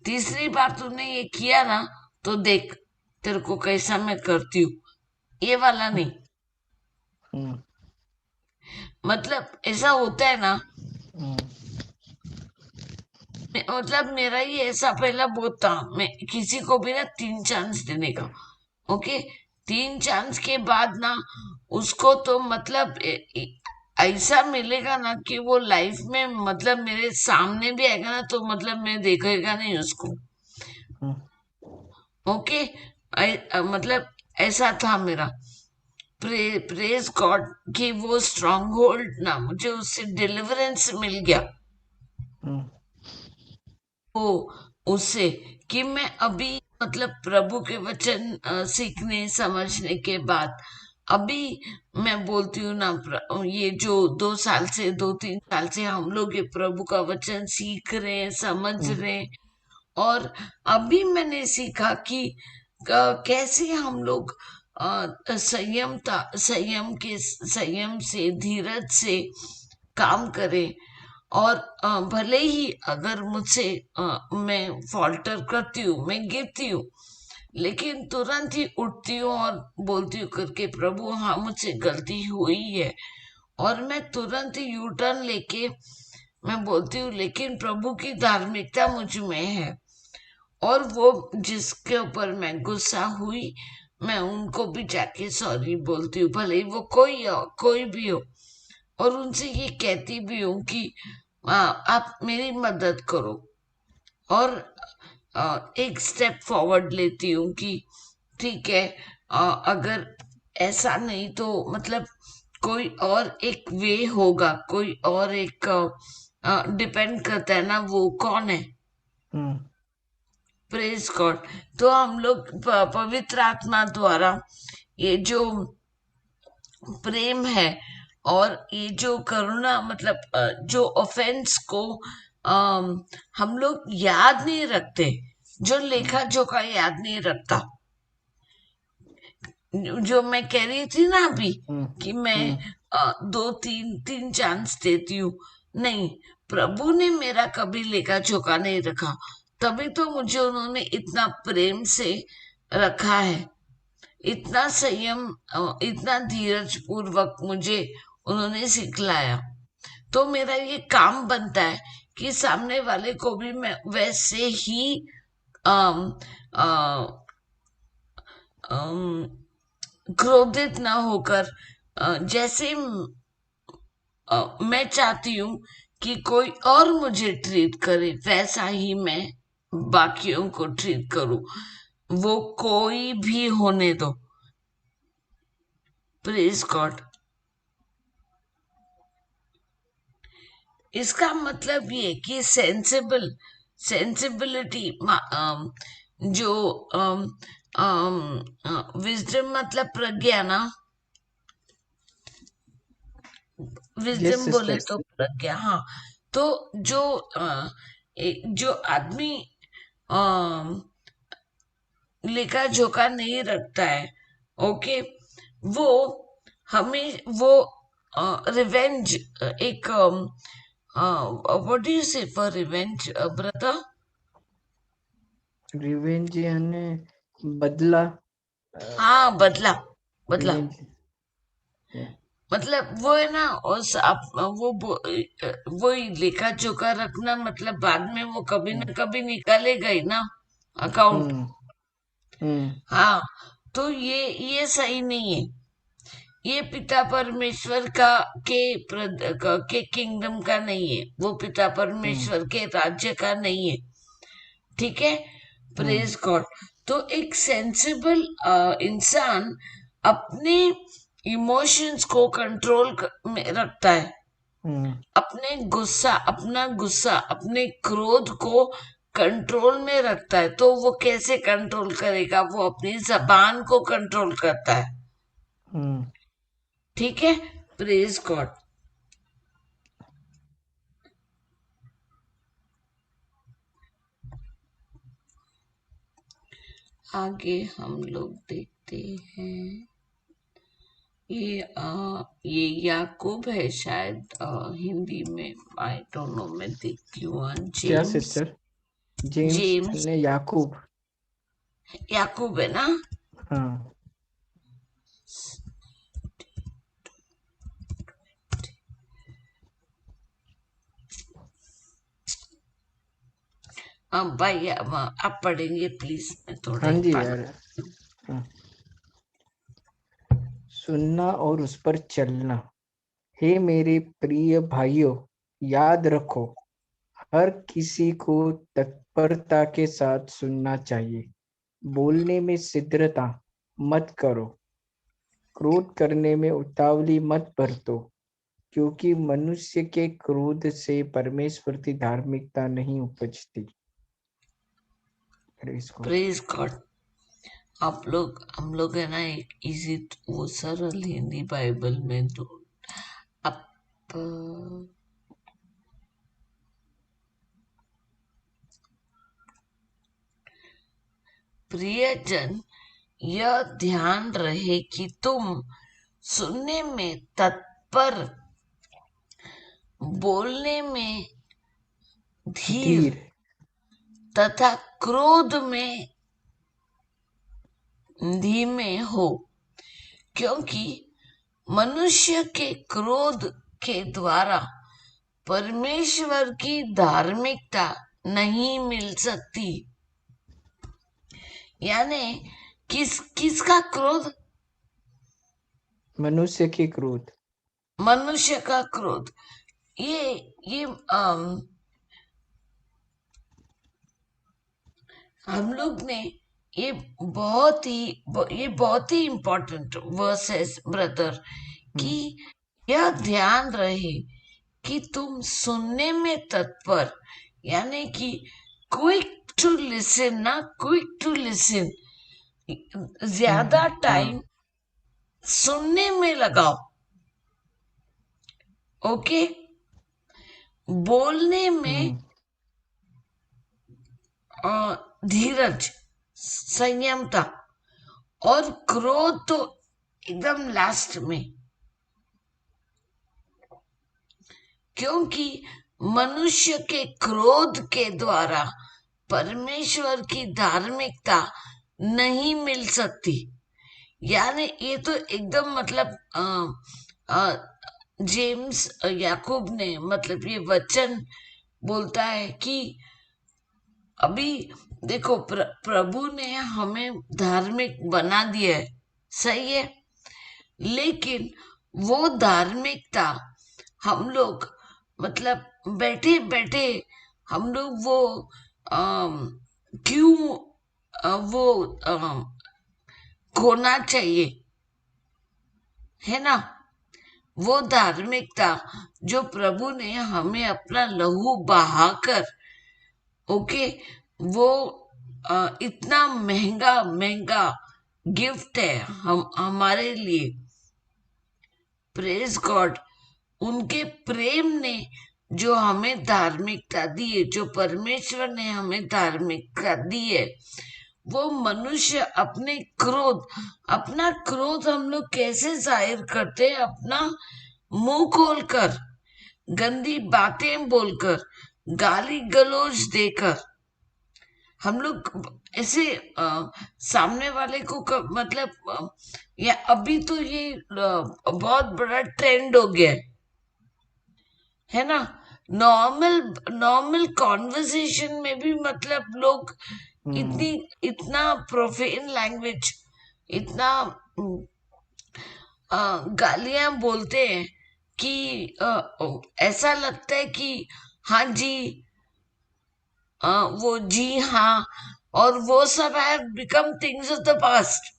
तीसरी बार तूने ये किया ना तो देख तेरे को कैसा मैं करती हूँ। ये वाला नहीं। मतलब ऐसा होता है ना, मतलब मेरा ही ऐसा पहला बहुत था, मैं किसी को भी ना 3 चांस देने का। ओके, 3 चांस के बाद ना उसको तो मतलब ऐसा मिलेगा ना कि वो लाइफ में मतलब मेरे सामने भी आएगा ना तो मतलब मैं देखेगा नहीं उसको। ओके, मतलब ऐसा था मेरा। प्रेज गॉड कि वो स्ट्रॉन्ग होल्ड ना मुझे उससे डिलीवरेंस मिल गया। वो उससे कि मैं अभी मतलब प्रभु के वचन सीखने समझने के बाद अभी मैं बोलती हूँ ना, ये जो 2-3 साल से हम लोग ये प्रभु का वचन सीख रहे हैं, समझ रहे हैं, और अभी मैंने सीखा कि कैसे हम लोग संयम से, धीरज से काम करें। और भले ही अगर मुझसे मैं फॉल्टर करती हूँ, मैं गिरती हूँ, लेकिन तुरंत ही उठती हूँ और बोलती हूँ करके, प्रभु हाँ मुझसे गलती हुई है, और मैं तुरंत ही यू टर्न लेके मैं बोलती हूँ लेकिन प्रभु की धार्मिकता मुझ में है, और वो जिसके ऊपर मैं गुस्सा हुई मैं उनको भी जाके सॉरी बोलती हूँ, भले ही वो कोई भी हो, और उनसे ये कहती भी हूँ कि आप मेरी मदद करो, और एक स्टेप फॉरवर्ड लेती हूँ कि ठीक है, अगर ऐसा नहीं तो मतलब कोई और एक वे होगा, कोई और एक डिपेंड करता है ना वो कौन है। Praise God. तो हम लोग पवित्र आत्मा द्वारा ये जो प्रेम है और ये जो करुणा, मतलब जो ऑफेंस को हम लोग याद नहीं रखते, जो लेखा जोखा याद नहीं रखता, जो मैं कह रही थी ना अभी कि मैं 2-3 चांस देती हूँ, नहीं, प्रभु ने मेरा कभी लेखा जोखा नहीं रखा, तभी तो मुझे उन्होंने इतना प्रेम से रखा है, इतना संयम, इतना धीरज पूर्वक मुझे उन्होंने सिखलाया। तो मेरा ये काम बनता है कि सामने वाले को भी मैं वैसे ही क्रोधित ना होकर, जैसे मैं चाहती हूँ कि कोई और मुझे ट्रीट करे वैसा ही मैं बाकियों को ट्रीट करूं, वो कोई भी होने दो। Praise God. इसका मतलब ये कि सेंसिबिलिटी, जो विजडम मतलब प्रज्ञा ना, विजडम Yes, बोले sister. तो प्रज्ञा, हाँ। तो जो आदमी लेखा जोखा नहीं रखता है, ओके, वो हमें वो रिवेंज एक व्हाट डू यू से फॉर रिवेंज ब्रदर? रिवेंज यानी बदला, हाँ, बदला, बदला रिवेंज। मतलब वो है ना, और वो लेखा जोखा रखना मतलब बाद में वो कभी ना कभी निकालेगा ही ना अकाउंट। हम्म हम्म हाँ, तो ये सही नहीं है। ये पिता परमेश्वर के किंगडम का नहीं है, वो पिता परमेश्वर के राज्य का नहीं है, ठीक है। Praise God. तो एक सेंसिबल इंसान अपने इमोशंस को कंट्रोल में रखता है, अपना गुस्सा अपने क्रोध को कंट्रोल में रखता है। तो वो कैसे कंट्रोल करेगा? वो अपनी जबान को कंट्रोल करता है, ठीक है। Praise God. आगे हम लोग देखते हैं, ये याकूब है शायद, हिंदी में आई डोंट नो, मैं देखती हूँ। क्या जेम्स, सिस्टर? जेम्स ने याकूब, याकूब है ना? हाँ भाई आप पढ़ेंगे प्लीज, मैं थोड़ा हाँ ही जी पानी। यार। हाँ। सुनना और उस पर चलना। हे मेरे प्रिय भाइयों, याद रखो, हर किसी को तत्परता के साथ सुनना चाहिए। बोलने में शीघ्रता मत करो, क्रोध करने में उतावली मत बरतो, क्योंकि मनुष्य के क्रोध से परमेश्वर की धार्मिकता नहीं उपजती। Praise God. हम लोग है ना, एक इजी वो सरल हिंदी बाइबल में दो आप प्रियजन, यह ध्यान रहे कि तुम सुनने में तत्पर, बोलने में धीर धीर। तथा क्रोध में धीमे हो, क्योंकि मनुष्य के क्रोध के द्वारा परमेश्वर की धार्मिकता नहीं मिल सकती। यानी किसका क्रोध? मनुष्य के क्रोध। मनुष्य का क्रोध। ये हम लोग ने ये बहुत ही इंपॉर्टेंट वर्स है ब्रदर, कि यह ध्यान रहे कि तुम सुनने में तत्पर, यानी कि क्विक टू लिसन, ना क्विक टू लिसन, ज्यादा टाइम सुनने में लगाओ, ओके। बोलने में धीरज, संयमता, और क्रोध तो एकदम लास्ट में, क्योंकि मनुष्य के क्रोध के द्वारा परमेश्वर की धार्मिकता नहीं मिल सकती। यानी ये तो एकदम मतलब जेम्स याकूब ने मतलब ये वचन बोलता है कि अभी देखो, प्रभु ने हमें धार्मिक बना दिया है, सही है, लेकिन वो धार्मिकता हम लोग मतलब बैठे बैठे हम लोग वो क्यों वो खोना चाहिए, है ना? वो धार्मिकता जो प्रभु ने हमें अपना लहू बहाकर, ओके, वो इतना महंगा महंगा गिफ्ट है हमारे लिए। Praise God. उनके प्रेम ने जो हमें धार्मिकता दी है, जो परमेश्वर ने हमें धार्मिकता दी है, वो मनुष्य अपना क्रोध हम लोग कैसे जाहिर करते हैं? अपना मुंह खोलकर, गंदी बातें बोलकर, गाली गलौज देकर। हम लोग ऐसे सामने वाले को मतलब या अभी तो ये बहुत बड़ा ट्रेंड हो गया है ना? नॉर्मल कॉन्वर्सेशन में भी मतलब लोग इतना प्रोफेन लैंग्वेज, इतना गालियां बोलते हैं कि ऐसा लगता है कि हाँ जी, वो जी हाँ, और वो सब have become things of the past,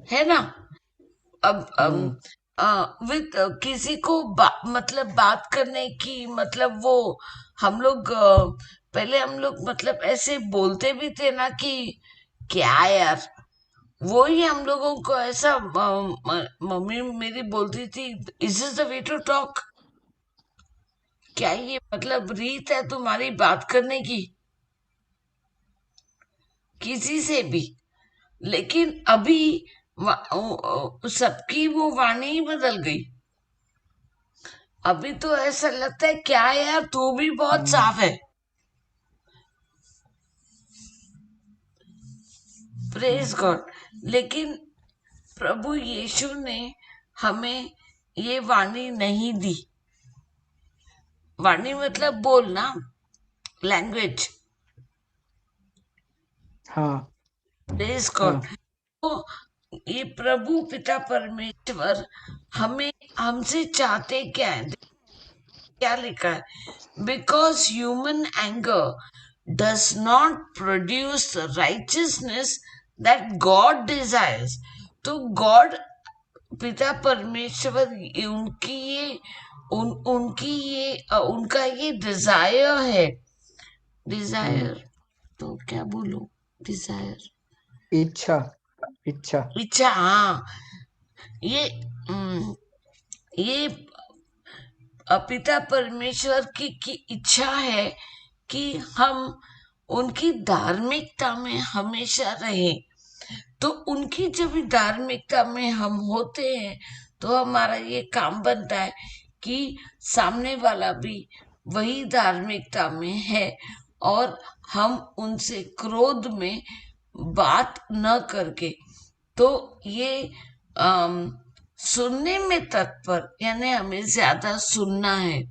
है ना? अब विद किसी को मतलब बात करने की मतलब वो हम लोग पहले हम लोग मतलब ऐसे बोलते भी थे ना कि क्या यार, वो ही हम लोगों को ऐसा मम्मी मेरी बोलती थी, is this the way to talk? क्या ये मतलब रीत है तुम्हारी बात करने की किसी से भी? लेकिन अभी सबकी वो वाणी ही बदल गई। अभी तो ऐसा लगता है क्या यार, तू भी बहुत साफ है। Praise God. लेकिन प्रभु यीशु ने हमें ये वाणी नहीं दी। वाणी मतलब बोलना, लैंग्वेज। हाँ प्रेज हाँ गॉड। तो ये प्रभु पिता परमेश्वर हमें हमसे चाहते क्या है? क्या लिखा है? Because human anger does not produce righteousness that God desires. तो गॉड पिता परमेश्वर उनका ये डिजायर है। डिजायर तो क्या बोलूं? डिजायर, इच्छा इच्छा इच्छा। हाँ, ये ये पिता परमेश्वर की इच्छा है कि हम उनकी धार्मिकता में हमेशा रहें। तो उनकी जब धार्मिकता में हम होते हैं तो हमारा ये काम बनता है कि सामने वाला भी वही धार्मिकता में है और हम उनसे क्रोध में बात न करके, तो ये सुनने में तत्पर, यानी हमें ज्यादा सुनना है,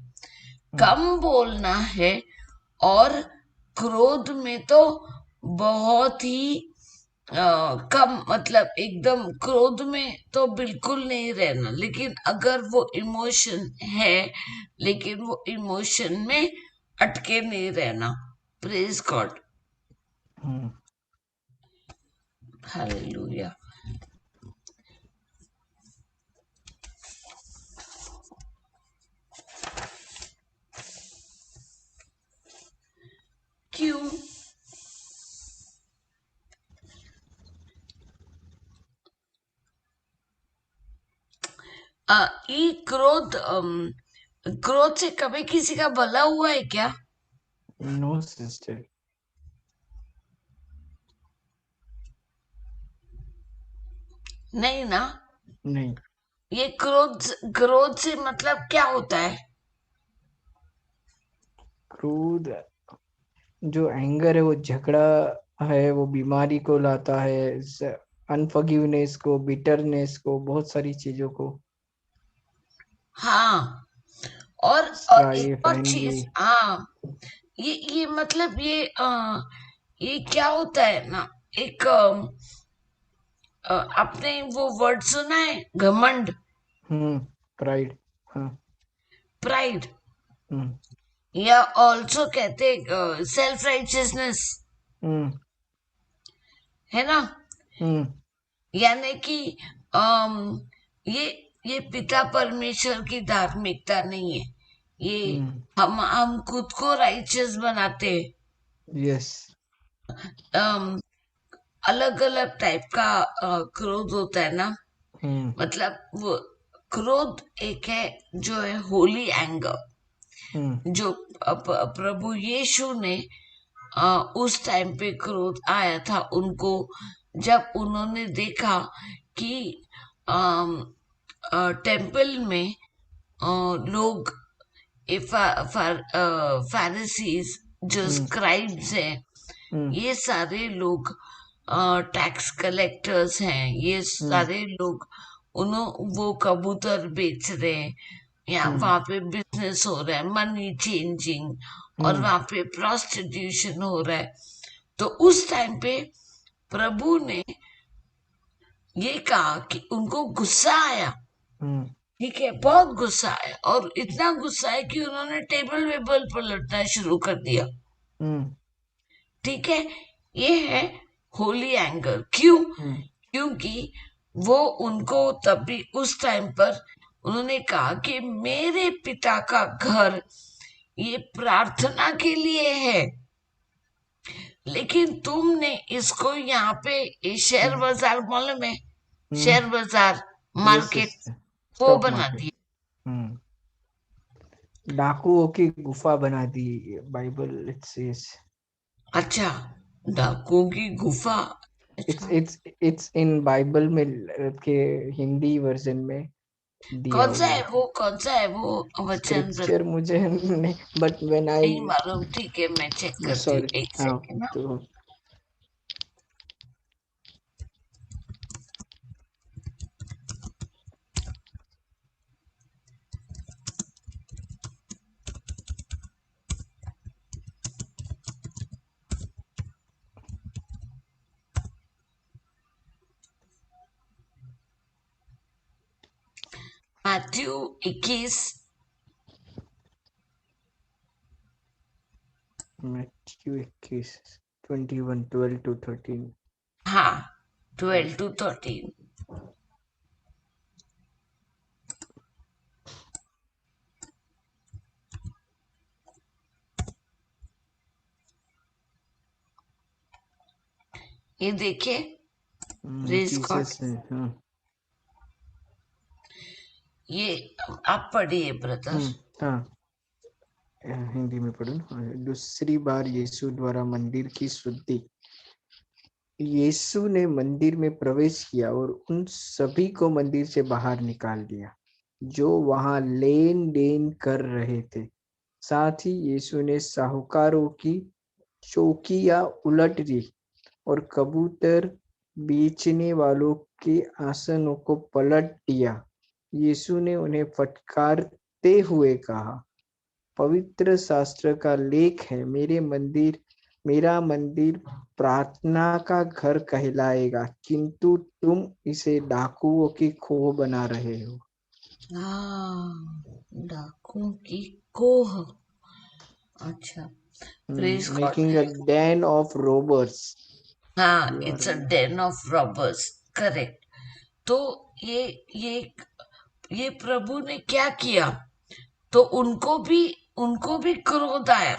कम बोलना है, और क्रोध में तो बहुत ही कम, मतलब एकदम क्रोध में तो बिल्कुल नहीं रहना। लेकिन अगर वो इमोशन है, लेकिन वो इमोशन में अटके नहीं रहना। Praise God, hallelujah. क्यों? ये क्रोध से कभी किसी का भला हुआ है क्या? No sister. नहीं ना। नहीं, ये क्रोध से मतलब क्या होता है? क्रोध जो एंगर है वो झगड़ा है, वो बीमारी को लाता है, अनफॉरगिवनेस को, बिटरनेस को, बहुत सारी चीजों को। हाँ, और एक स्ट्राइफ, और एनवी। चीज, हाँ, ये मतलब ये क्या होता है ना, एक आपने वो वर्ड सुना है, घमंड, प्राइड। हाँ। प्राइड, हम्म या ऑल्सो कहते सेल्फ राइचियसनेस, है ना? यानी कि ये ये पिता परमेश्वर की धार्मिकता नहीं है। ये हम खुद को राइचियस बनाते हैं। यस। अलग अलग टाइप का क्रोध होता है ना। मतलब वो क्रोध एक है जो है होली एंगर, जो प्रभु यीशु ने उस टाइम पे क्रोध आया था उनको, जब उन्होंने देखा कि टेम्पल में लोग फैरिसीज जो स्क्राइब्स हैं, ये सारे लोग टैक्स कलेक्टर्स हैं, ये सारे लोग वो कबूतर बेच रहे हैं, या वहां पे बिजनेस हो रहा है, मनी चेंजिंग, और वहां पे प्रोस्टिट्यूशन हो रहा है। तो उस टाइम पे प्रभु ने ये कहा कि उनको गुस्सा आया, ठीक है, बहुत गुस्सा आया, और इतना गुस्सा है कि उन्होंने टेबल वेबल पलटना शुरू कर दिया। ठीक है, ये है होली एंगर। क्यों? क्योंकि वो उनको तभी उस टाइम पर उन्होंने कहा कि मेरे पिता का घर ये प्रार्थना के लिए है, लेकिन तुमने इसको यहाँ पे शेयर बाजार मालूम है, शेयर बाजार मार्केट, वो बना दिया, डाकुओं की गुफा बना दी, बाइबल इट सेज। अच्छा, डाकुओं की गुफा। इट्स इन बाइबल में के हिंदी वर्जन में दिया कौन सा हुआ है वो, कौन सा है वो वचन? स्क्रिप्चर मुझे नहीं, बट व्हेन आई नहीं मालूम। ठीक है, मैं चेक करती हूँ, सॉरी, एक सेकंड ना। तो मैथ्यू 21, मैथ्यू 21 21 12 to 13। हाँ, 12 to 13। ये देखिए, प्रेज गॉड। ये आप पढ़िए ब्रदर। हाँ, हिंदी में पढ़ूं। दूसरी बार यीशु द्वारा मंदिर की शुद्धि। यीशु ने मंदिर में प्रवेश किया और उन सभी को मंदिर से बाहर निकाल दिया जो वहां लेन देन कर रहे थे। साथ ही यीशु ने साहूकारों की चौकियां उलट दी और कबूतर बेचने वालों के आसनों को पलट दिया। यीशु ने उन्हें फटकारते हुए कहा, पवित्र शास्त्र का लेख है, मेरा मंदिर प्रार्थना का घर कहलाएगा, किंतु तुम इसे डाकुओं की खोह बना रहे हो। डाकुओं की कोह। अच्छा, praise God. Making a den of robbers। हाँ, it's a den of robbers, correct. तो ये प्रभु ने क्या किया, तो उनको भी क्रोध आया।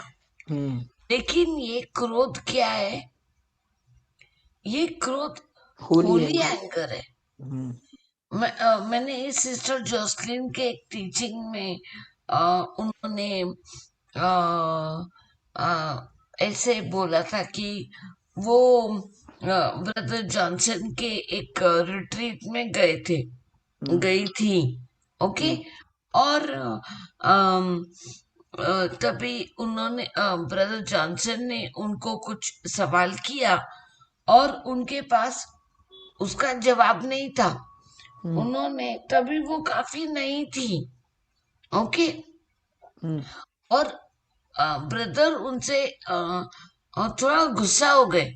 लेकिन ये क्रोध क्या है? ये क्रोध होली एंगर है। मैंने इस सिस्टर जोसलिन के एक टीचिंग में उन्होंने ऐसे बोला था कि वो ब्रदर जॉनसन के एक रिट्रीट में गई थी, ओके। और तभी उन्होंने ब्रदर जॉनसन ने उनको कुछ सवाल किया और उनके पास उसका जवाब नहीं था। उन्होंने तभी वो काफी नई थी, ओके। और ब्रदर उनसे थोड़ा गुस्सा हो गए,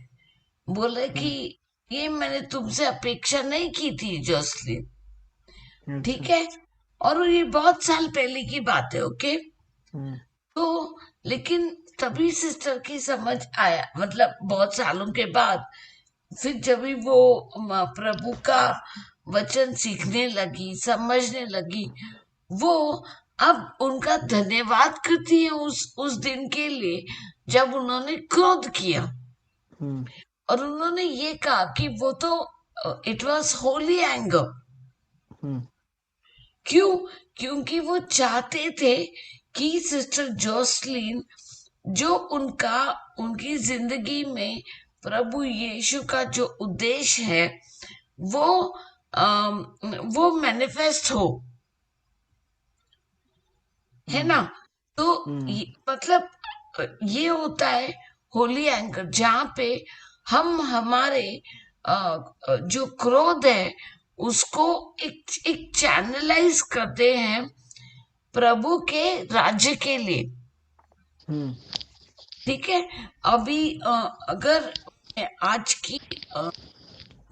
बोले कि ये मैंने तुमसे अपेक्षा नहीं की थी जोसलिन, ठीक है। और ये बहुत साल पहले की बात है, ओके। तो लेकिन तभी सिस्टर की समझ आया, मतलब बहुत सालों के बाद, फिर जब भी वो प्रभु का वचन सीखने लगी, समझने लगी, वो अब उनका धन्यवाद करती है उस दिन के लिए जब उन्होंने क्रोध किया। और उन्होंने ये कहा कि वो तो इट वॉज होली एंगर। क्यों? क्योंकि वो चाहते थे कि सिस्टर जोसलिन जो उनका उनकी जिंदगी में प्रभु यीशु का जो उद्देश्य है वो वो मैनिफेस्ट हो, है ना। तो मतलब ये होता है होली एंकर, जहाँ पे हम हमारे जो क्रोध है उसको एक चैनलाइज करते हैं प्रभु के राज्य के लिए। ठीक है। अभी अगर मैं आज की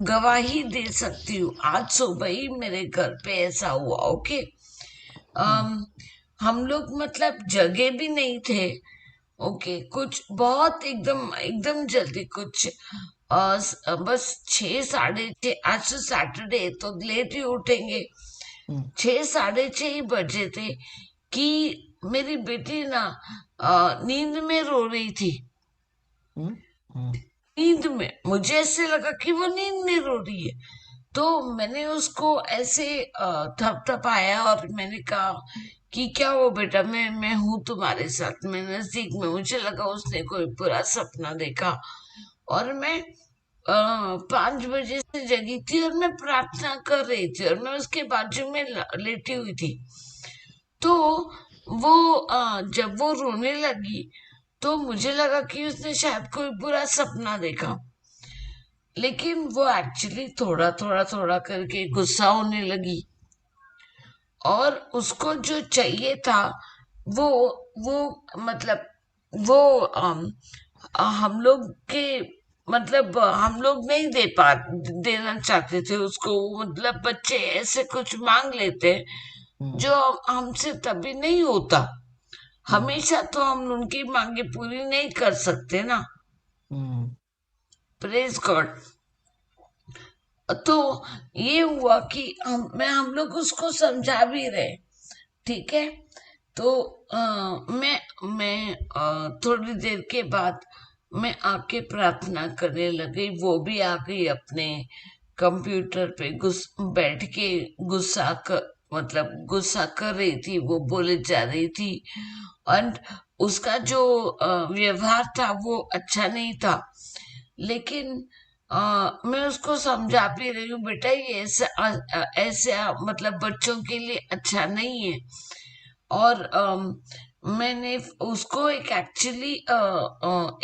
गवाही दे सकती हूँ, आज सुबह ही मेरे घर पे ऐसा हुआ। ओके, हम लोग मतलब जगह भी नहीं थे। ओके, कुछ बहुत एकदम एकदम जल्दी कुछ बस 6 साढ़े 6, आज तो सैटरडे तो लेट ही उठेंगे, 6 साढ़े 6 ही बजे थे कि मेरी बेटी ना नींद में रो रही थी। नींद में मुझे ऐसे लगा कि वो नींद में रो रही है, तो मैंने उसको ऐसे थपथपाया और मैंने कहा कि क्या हो बेटा, मैं हूं तुम्हारे साथ, मैं नजदीक में। मुझे लगा उसने कोई बुरा सपना देखा, और मैं 5 बजे से जगी थी और मैं प्रार्थना कर रही थी और मैं उसके बाजू में लेटी हुई थी। तो वो जब वो रोने लगी तो मुझे लगा कि उसने शायद कोई बुरा सपना देखा, लेकिन वो एक्चुअली थोड़ा थोड़ा थोड़ा करके गुस्सा होने लगी, और उसको जो चाहिए था वो वो मतलब वो हम लोग के मतलब हम लोग नहीं देना चाहते थे उसको। मतलब बच्चे ऐसे कुछ मांग लेते जो हमसे तभी नहीं होता, हमेशा तो हम उनकी मांगे पूरी नहीं कर सकते ना। Praise God. तो ये हुआ कि हम लोग उसको समझा भी रहे, ठीक है। तो मैं थोड़ी देर के बाद मैं आके प्रार्थना करने लगी, वो भी आ गई अपने कंप्यूटर पे बैठ के मतलब गुस्सा कर रही थी, वो बोले जा रही थी, और उसका जो व्यवहार था वो अच्छा नहीं था। लेकिन मैं उसको समझा भी रही हूँ, बेटा ये ऐसा मतलब बच्चों के लिए अच्छा नहीं है। और मैंने उसको एक एक्चुअली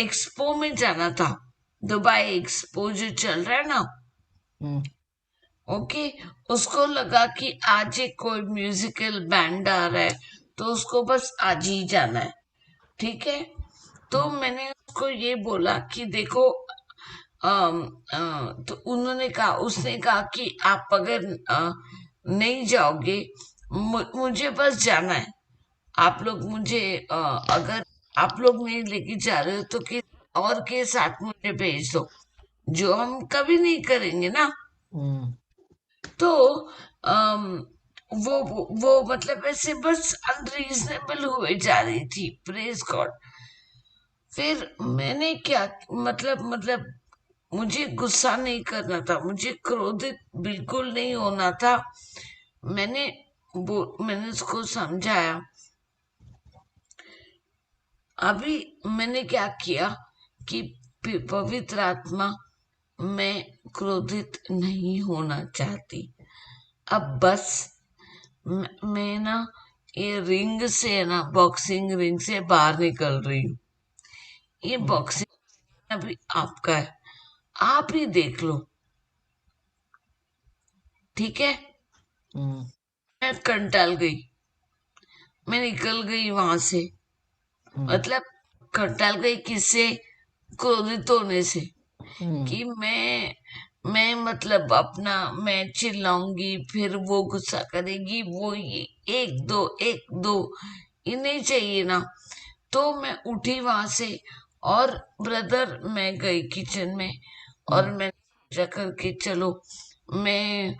एक्सपो में जाना था, दुबई एक्सपो जो चल रहा है ना। ओके, उसको लगा कि आज एक कोई म्यूजिकल बैंड आ रहा है तो उसको बस आज ही जाना है, ठीक है। तो मैंने उसको ये बोला कि देखो तो उसने कहा कि आप अगर नहीं जाओगे, मुझे बस जाना है, आप लोग मुझे अगर आप लोग नहीं लेके जा रहे हो तो किस और के साथ मुझे भेज दो, जो हम कभी नहीं करेंगे ना। तो अम, वो मतलब ऐसे बस अनरीजनेबल हुए जा रही थी। Praise God. फिर मैंने क्या मतलब मुझे गुस्सा नहीं करना था, मुझे क्रोधित बिल्कुल नहीं होना था। मैंने उसको समझाया। अभी मैंने क्या किया कि पवित्र आत्मा, मैं क्रोधित नहीं होना चाहती, अब बस मैं ना ये रिंग से ना, बॉक्सिंग रिंग से बाहर निकल रही हूँ। ये बॉक्सिंग अभी आपका है, आप ही देख लो, ठीक है। मैं कंटाल गई, मैं निकल गई वहां से। मतलब कंटाल गई किससे? क्रोधित होने से, कि मैं मतलब अपना मैं चिल्लाऊंगी, फिर वो गुस्सा करेगी, वो ये एक दो ये नहीं चाहिए ना। तो मैं उठी वहां से और ब्रदर मैं गई किचन में, और मैं जा करके चलो मैं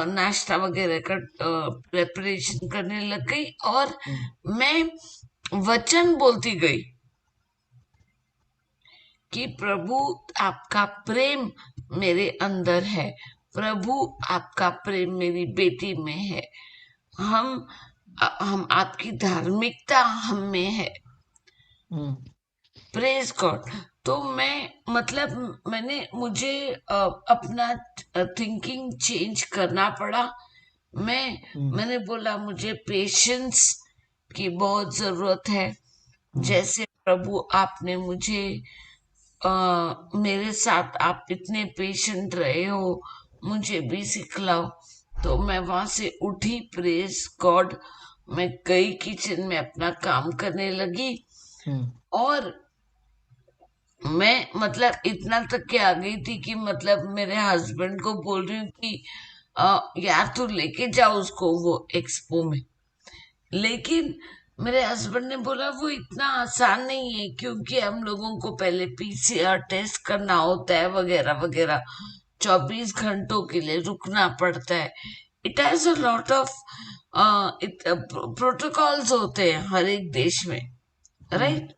नाश्ता वगैरह का प्रेपरेशन करने लग गई, और मैं वचन बोलती गई कि प्रभु आपका प्रेम मेरे अंदर है, प्रभु आपका प्रेम मेरी बेटी में है, हम आपकी धार्मिकता हम में है। Praise God. तो मैं मतलब मुझे अपना थिंकिंग चेंज करना पड़ा। मैंने बोला मुझे पेशेंस की बहुत जरूरत है। जैसे प्रभु आपने मुझे मेरे साथ आप इतने पेशेंट रहे हो, मुझे भी सिखलाओ। तो मैं वहां से उठी, प्रेज गॉड, मैं गई किचन में अपना काम करने लगी। और मैं मतलब इतना तक के आ गई थी कि मतलब मेरे हस्बैंड को बोल रही हूँ कि यार तू लेके जाओ उसको वो एक्सपो में। लेकिन मेरे हस्बैंड ने बोला वो इतना आसान नहीं है, क्योंकि हम लोगों को पहले पीसीआर टेस्ट करना होता है वगैरह वगैरह, 24 घंटों के लिए रुकना पड़ता है। It has a lot of protocols होते हैं हर एक देश में, राइट?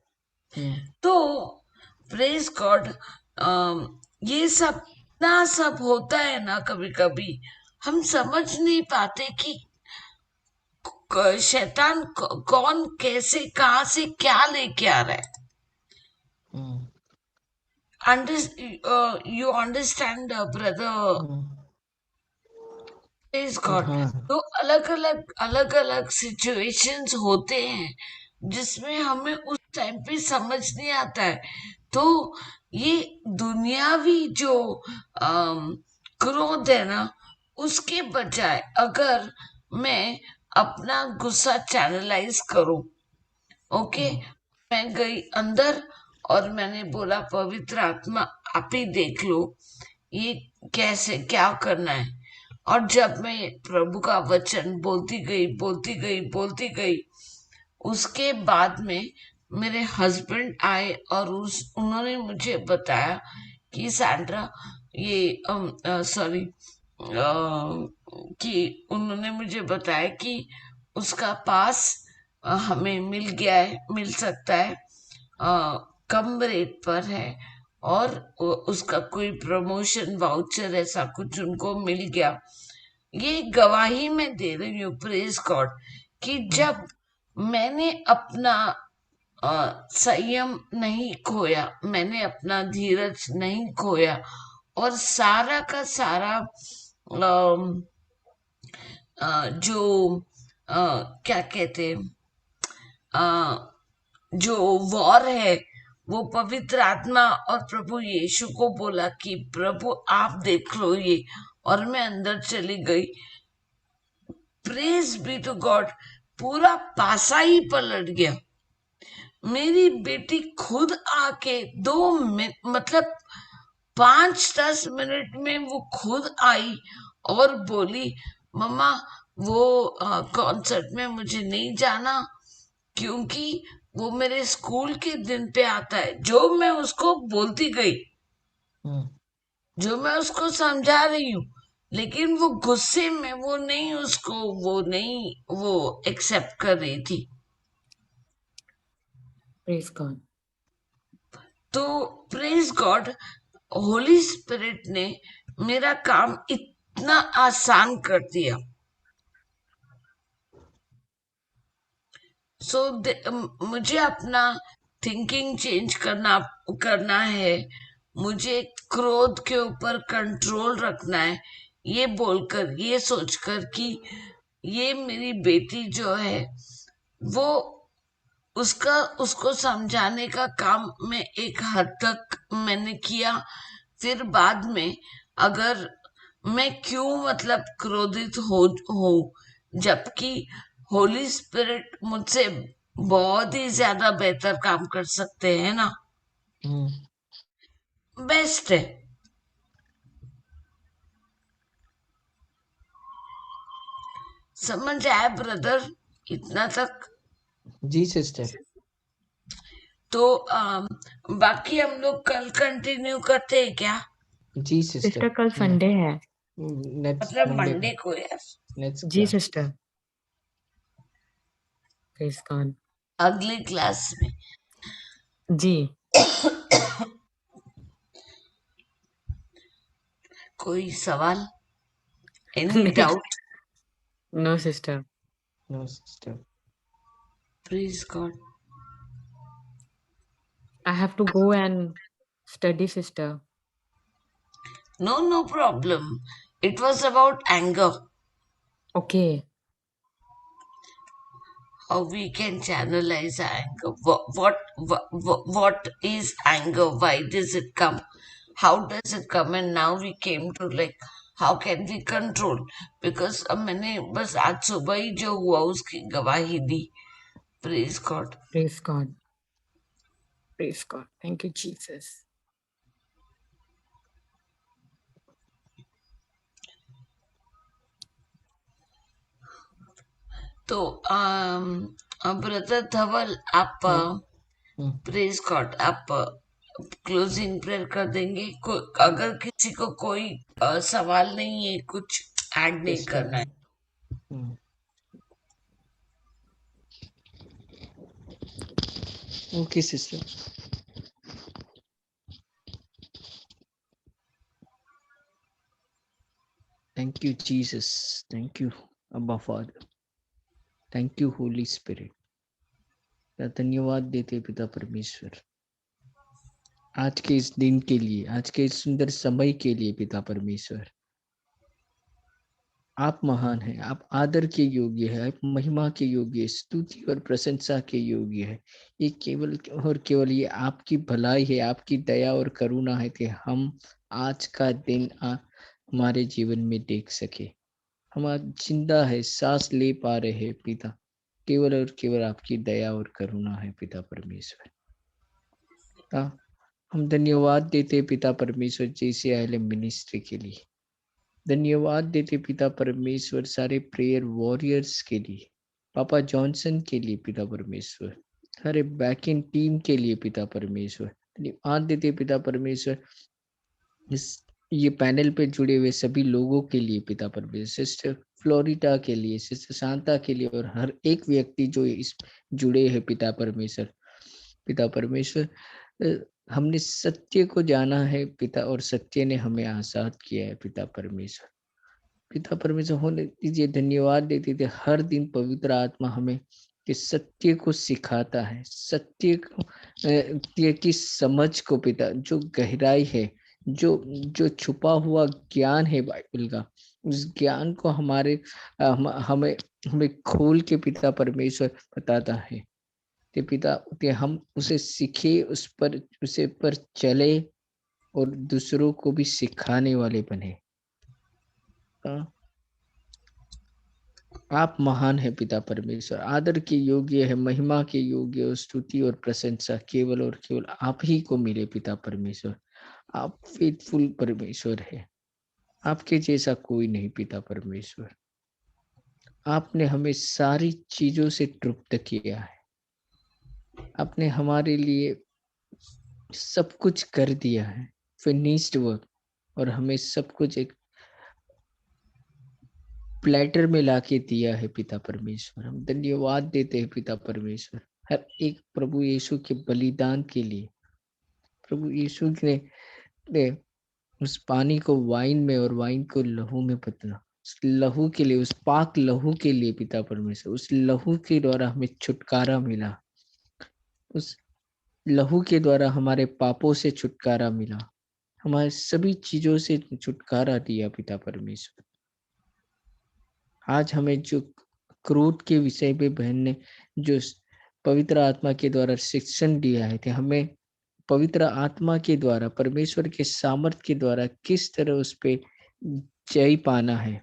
तो प्रेज गॉड, ये सब ना सब होता है ना, कभी कभी हम समझ नहीं पाते कि शैतान कौन कैसे कहां से क्या लेके आ रहा है। You understand, brother? Praise God. तो अलग अलग सिचुएशंस होते हैं जिसमें हमें उस टाइम पे समझ नहीं आता है। तो ये दुनियावी जो क्रोध है ना, उसके बजाय अगर मैं अपना गुस्सा चैनलाइज करूं, ओके, मैं गई अंदर और मैंने बोला पवित्र आत्मा आप ही देख लो ये कैसे क्या करना है। और जब मैं प्रभु का वचन बोलती गई, उसके बाद में मेरे हस्बैंड आए और उन्होंने मुझे बताया कि सैंड्रा ये सॉरी कि उन्होंने मुझे बताया कि उसका पास हमें मिल सकता है, कम रेट पर है, और उसका कोई प्रमोशन वाउचर ऐसा कुछ उनको मिल गया। ये गवाही मैं दे रही हूँ, प्रेज गॉड, कि जब मैंने अपना संयम नहीं खोया, मैंने अपना धीरज नहीं खोया, और सारा का सारा जो क्या कहते जो वॉर है, वो पवित्र आत्मा और प्रभु यीशु को बोला कि प्रभु आप देख लो ये, और मैं अंदर चली गई। प्रेज बी टू गॉड, पूरा पासा ही पलट गया। मेरी बेटी खुद आके 2 मिनट मतलब 5-10 मिनट में वो खुद आई और बोली मम्मा वो कॉन्सर्ट में मुझे नहीं जाना, क्योंकि वो मेरे स्कूल के दिन पे आता है। जो मैं उसको बोलती गई, जो मैं उसको समझा रही हूँ, लेकिन वो गुस्से में वो एक्सेप्ट कर रही थी। Praise God. तो प्रेज गॉड, होली स्पिरिट ने मेरा काम इतना आसान कर दिया। मुझे अपना थिंकिंग चेंज करना है, मुझे क्रोध के ऊपर कंट्रोल रखना है, ये बोलकर, ये सोचकर कि ये मेरी बेटी जो है वो उसको समझाने का काम मैं एक हद तक मैंने किया। फिर बाद में अगर मैं क्यों मतलब क्रोधित हो, जबकि होली स्पिरिट मुझसे बहुत ही ज्यादा बेहतर काम कर सकते हैं ना, बेस्ट है। समझ आया ब्रदर इतना तक? जी सिस्टर। तो बाकी हम लोग कल कंटिन्यू करते हैं क्या? जी सिस्टर सिस्टर, कल संडे है। नेक्स्ट मतलब मंडे मंडे को यार, नेक्स्ट जी सिस्टर। Praise God. अगली क्लास में। जी। कोई सवाल, any doubt? No sister. No sister. Please God. I have to go and study, sister. No problem. It was about anger. Okay. How we can channelize anger. What is anger? Why does it come? How does it come? And now we came to like, how can we control? Because मैंने बस आज सुबह ही जो हुआ उसकी गवाही दी. Praise God. Praise God. Praise God. Thank you, Jesus. तो ब्रदर धवल आप प्रेज गॉड आप क्लोजिंग प्रेयर कर देंगे. अगर किसी को कोई सवाल नहीं है, कुछ ऐड नहीं करना है. Okay sister. Thank you Jesus. Thank you Abba father. Thank you holy spirit. धन्यवाद देते पिता परमेश्वर आज के इस दिन के लिए, आज के इस सुंदर समय के लिए. पिता परमेश्वर आप महान हैं, आप आदर के योग्य है, आप महिमा के योग्य, स्तुति और प्रशंसा के योग्य है. ये केवल और केवल ये आपकी भलाई है, आपकी दया और करुणा है कि हम आज का दिन हमारे जीवन में देख सके. हम आज जिंदा है, सांस ले पा रहे हैं पिता, केवल और केवल आपकी दया और करुणा है पिता परमेश्वर. हम धन्यवाद देते पिता परमेश्वर जैसे आयल मिनिस्ट्री के लिए. धन्यवाद देते पिता परमेश्वर सारे प्रेयर वॉरियर्स के लिए, पापा जॉनसन के लिए पिता परमेश्वर, सारे बैकिंग टीम के लिए पिता परमेश्वर. धन्यवाद देते पिता परमेश्वर इस ये पैनल पे जुड़े हुए सभी लोगों के लिए पिता परमेश्वर, सिस्टर फ्लोरिटा के लिए, सिस्टर शांता के लिए और हर एक व्यक्ति जो इस जुड़े हैं पिता परमेश्वर. पिता परमेश्वर हमने सत्य को जाना है पिता, और सत्य ने हमें आजाद किया है पिता परमेश्वर. पिता परमेश्वर होने दीजिए, धन्यवाद देते थे हर दिन पवित्र आत्मा हमें कि सत्य को सिखाता है, सत्य की समझ को पिता, जो गहराई है, जो छुपा हुआ ज्ञान है बाइबल का, उस ज्ञान को हमें खोल के पिता परमेश्वर बताता है कि पिता कि हम उसे सीखे, उसे पर चले और दूसरों को भी सिखाने वाले बने. आप महान है पिता परमेश्वर, आदर के योग्य है, महिमा के योग्य और स्तुति और प्रशंसा केवल और केवल आप ही को मिले पिता परमेश्वर. आप फेथफुल परमेश्वर है, आपके जैसा कोई नहीं पिता परमेश्वर. आपने हमें सारी चीजों से तृप्त किया है, आपने हमारे लिए सब कुछ कर दिया है, फिनिश्ड वर्क, और हमें सब कुछ एक प्लेटर में लाके दिया है पिता परमेश्वर. हम धन्यवाद देते हैं पिता परमेश्वर हर एक प्रभु यीशु के बलिदान के लिए. प्रभु यीशु ने उस पानी को वाइन में और वाइन को लहू में बदला, उस लहू के लिए, उस पाक लहू के लिए पिता परमेश्वर. उस लहू के द्वारा हमें छुटकारा मिला, उस लहू के द्वारा हमारे पापों से छुटकारा मिला, हमारे सभी चीजों से छुटकारा दिया पिता परमेश्वर. आज हमें जो क्रोध के विषय पे बहन ने जो पवित्र आत्मा के द्वारा शिक्षण दिया है कि हमें पवित्र आत्मा के द्वारा, परमेश्वर के सामर्थ्य के द्वारा किस तरह उस पे जय पाना है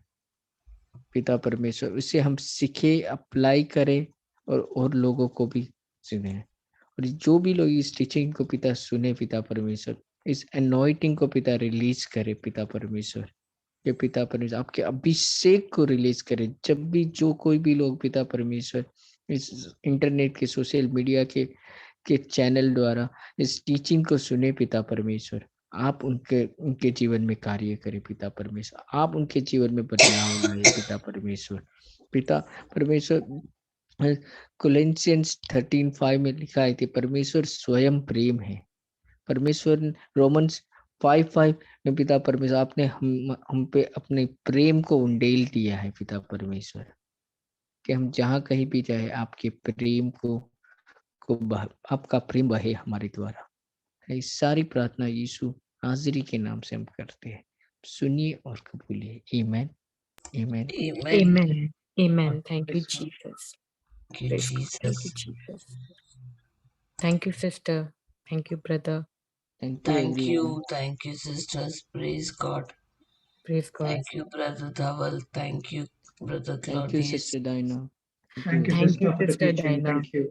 पिता परमेश्वर, उसे हम सीखे, अप्लाई करें और लोगों को भी सुने. और जो भी लोग इस टीचिंग को पिता सुने पिता परमेश्वर, इस अनॉइंटिंग को पिता रिलीज करे पिता परमेश्वर. ये पिता परमेश्वर आपके अभिषेक को रिलीज करे. जब भी जो कोई भी लोग पिता परमेश्वर इस इंटरनेट के, सोशल मीडिया के चैनल द्वारा इस टीचिंग को सुने पिता परमेश्वर, आप उनके जीवन में कार्य करें पिता परमेश्वर. आप उनके जीवन में बदलाव लाए पिता परमेश्वर. पिता परमेश्वर कोलिंथियंस 13:5 में लिखा है कि परमेश्वर स्वयं प्रेम है. परमेश्वर रोमन्स 5:5 में पिता परमेश्वर आपने हम पे अपने प्रेम को उंडेल दिया है पिता परमेश्वर, कि हम जहाँ कहीं भी जाए आपके प्रेम को आपका प्रेम बहे हमारे द्वारा. ये सारी प्रार्थना यीशु नाज़री के नाम से हम करते हैं, सुनिए और कबूलिए। आमीन, आमीन। Amen. Amen. Amen. God Thank you, bless you. Jesus. Thank you, Praise God. Thank you, Jesus. Jesus. Thank you, sister. Thank you, brother. Thank you everyone. Thank you, sisters. Praise God. Praise God. Thank you, Brother Dhaval. Thank you, Brother Thank you Claudius. Sister Dinah. Thank you, Thank sister, you, for the Sister teaching. Dinah. Thank you.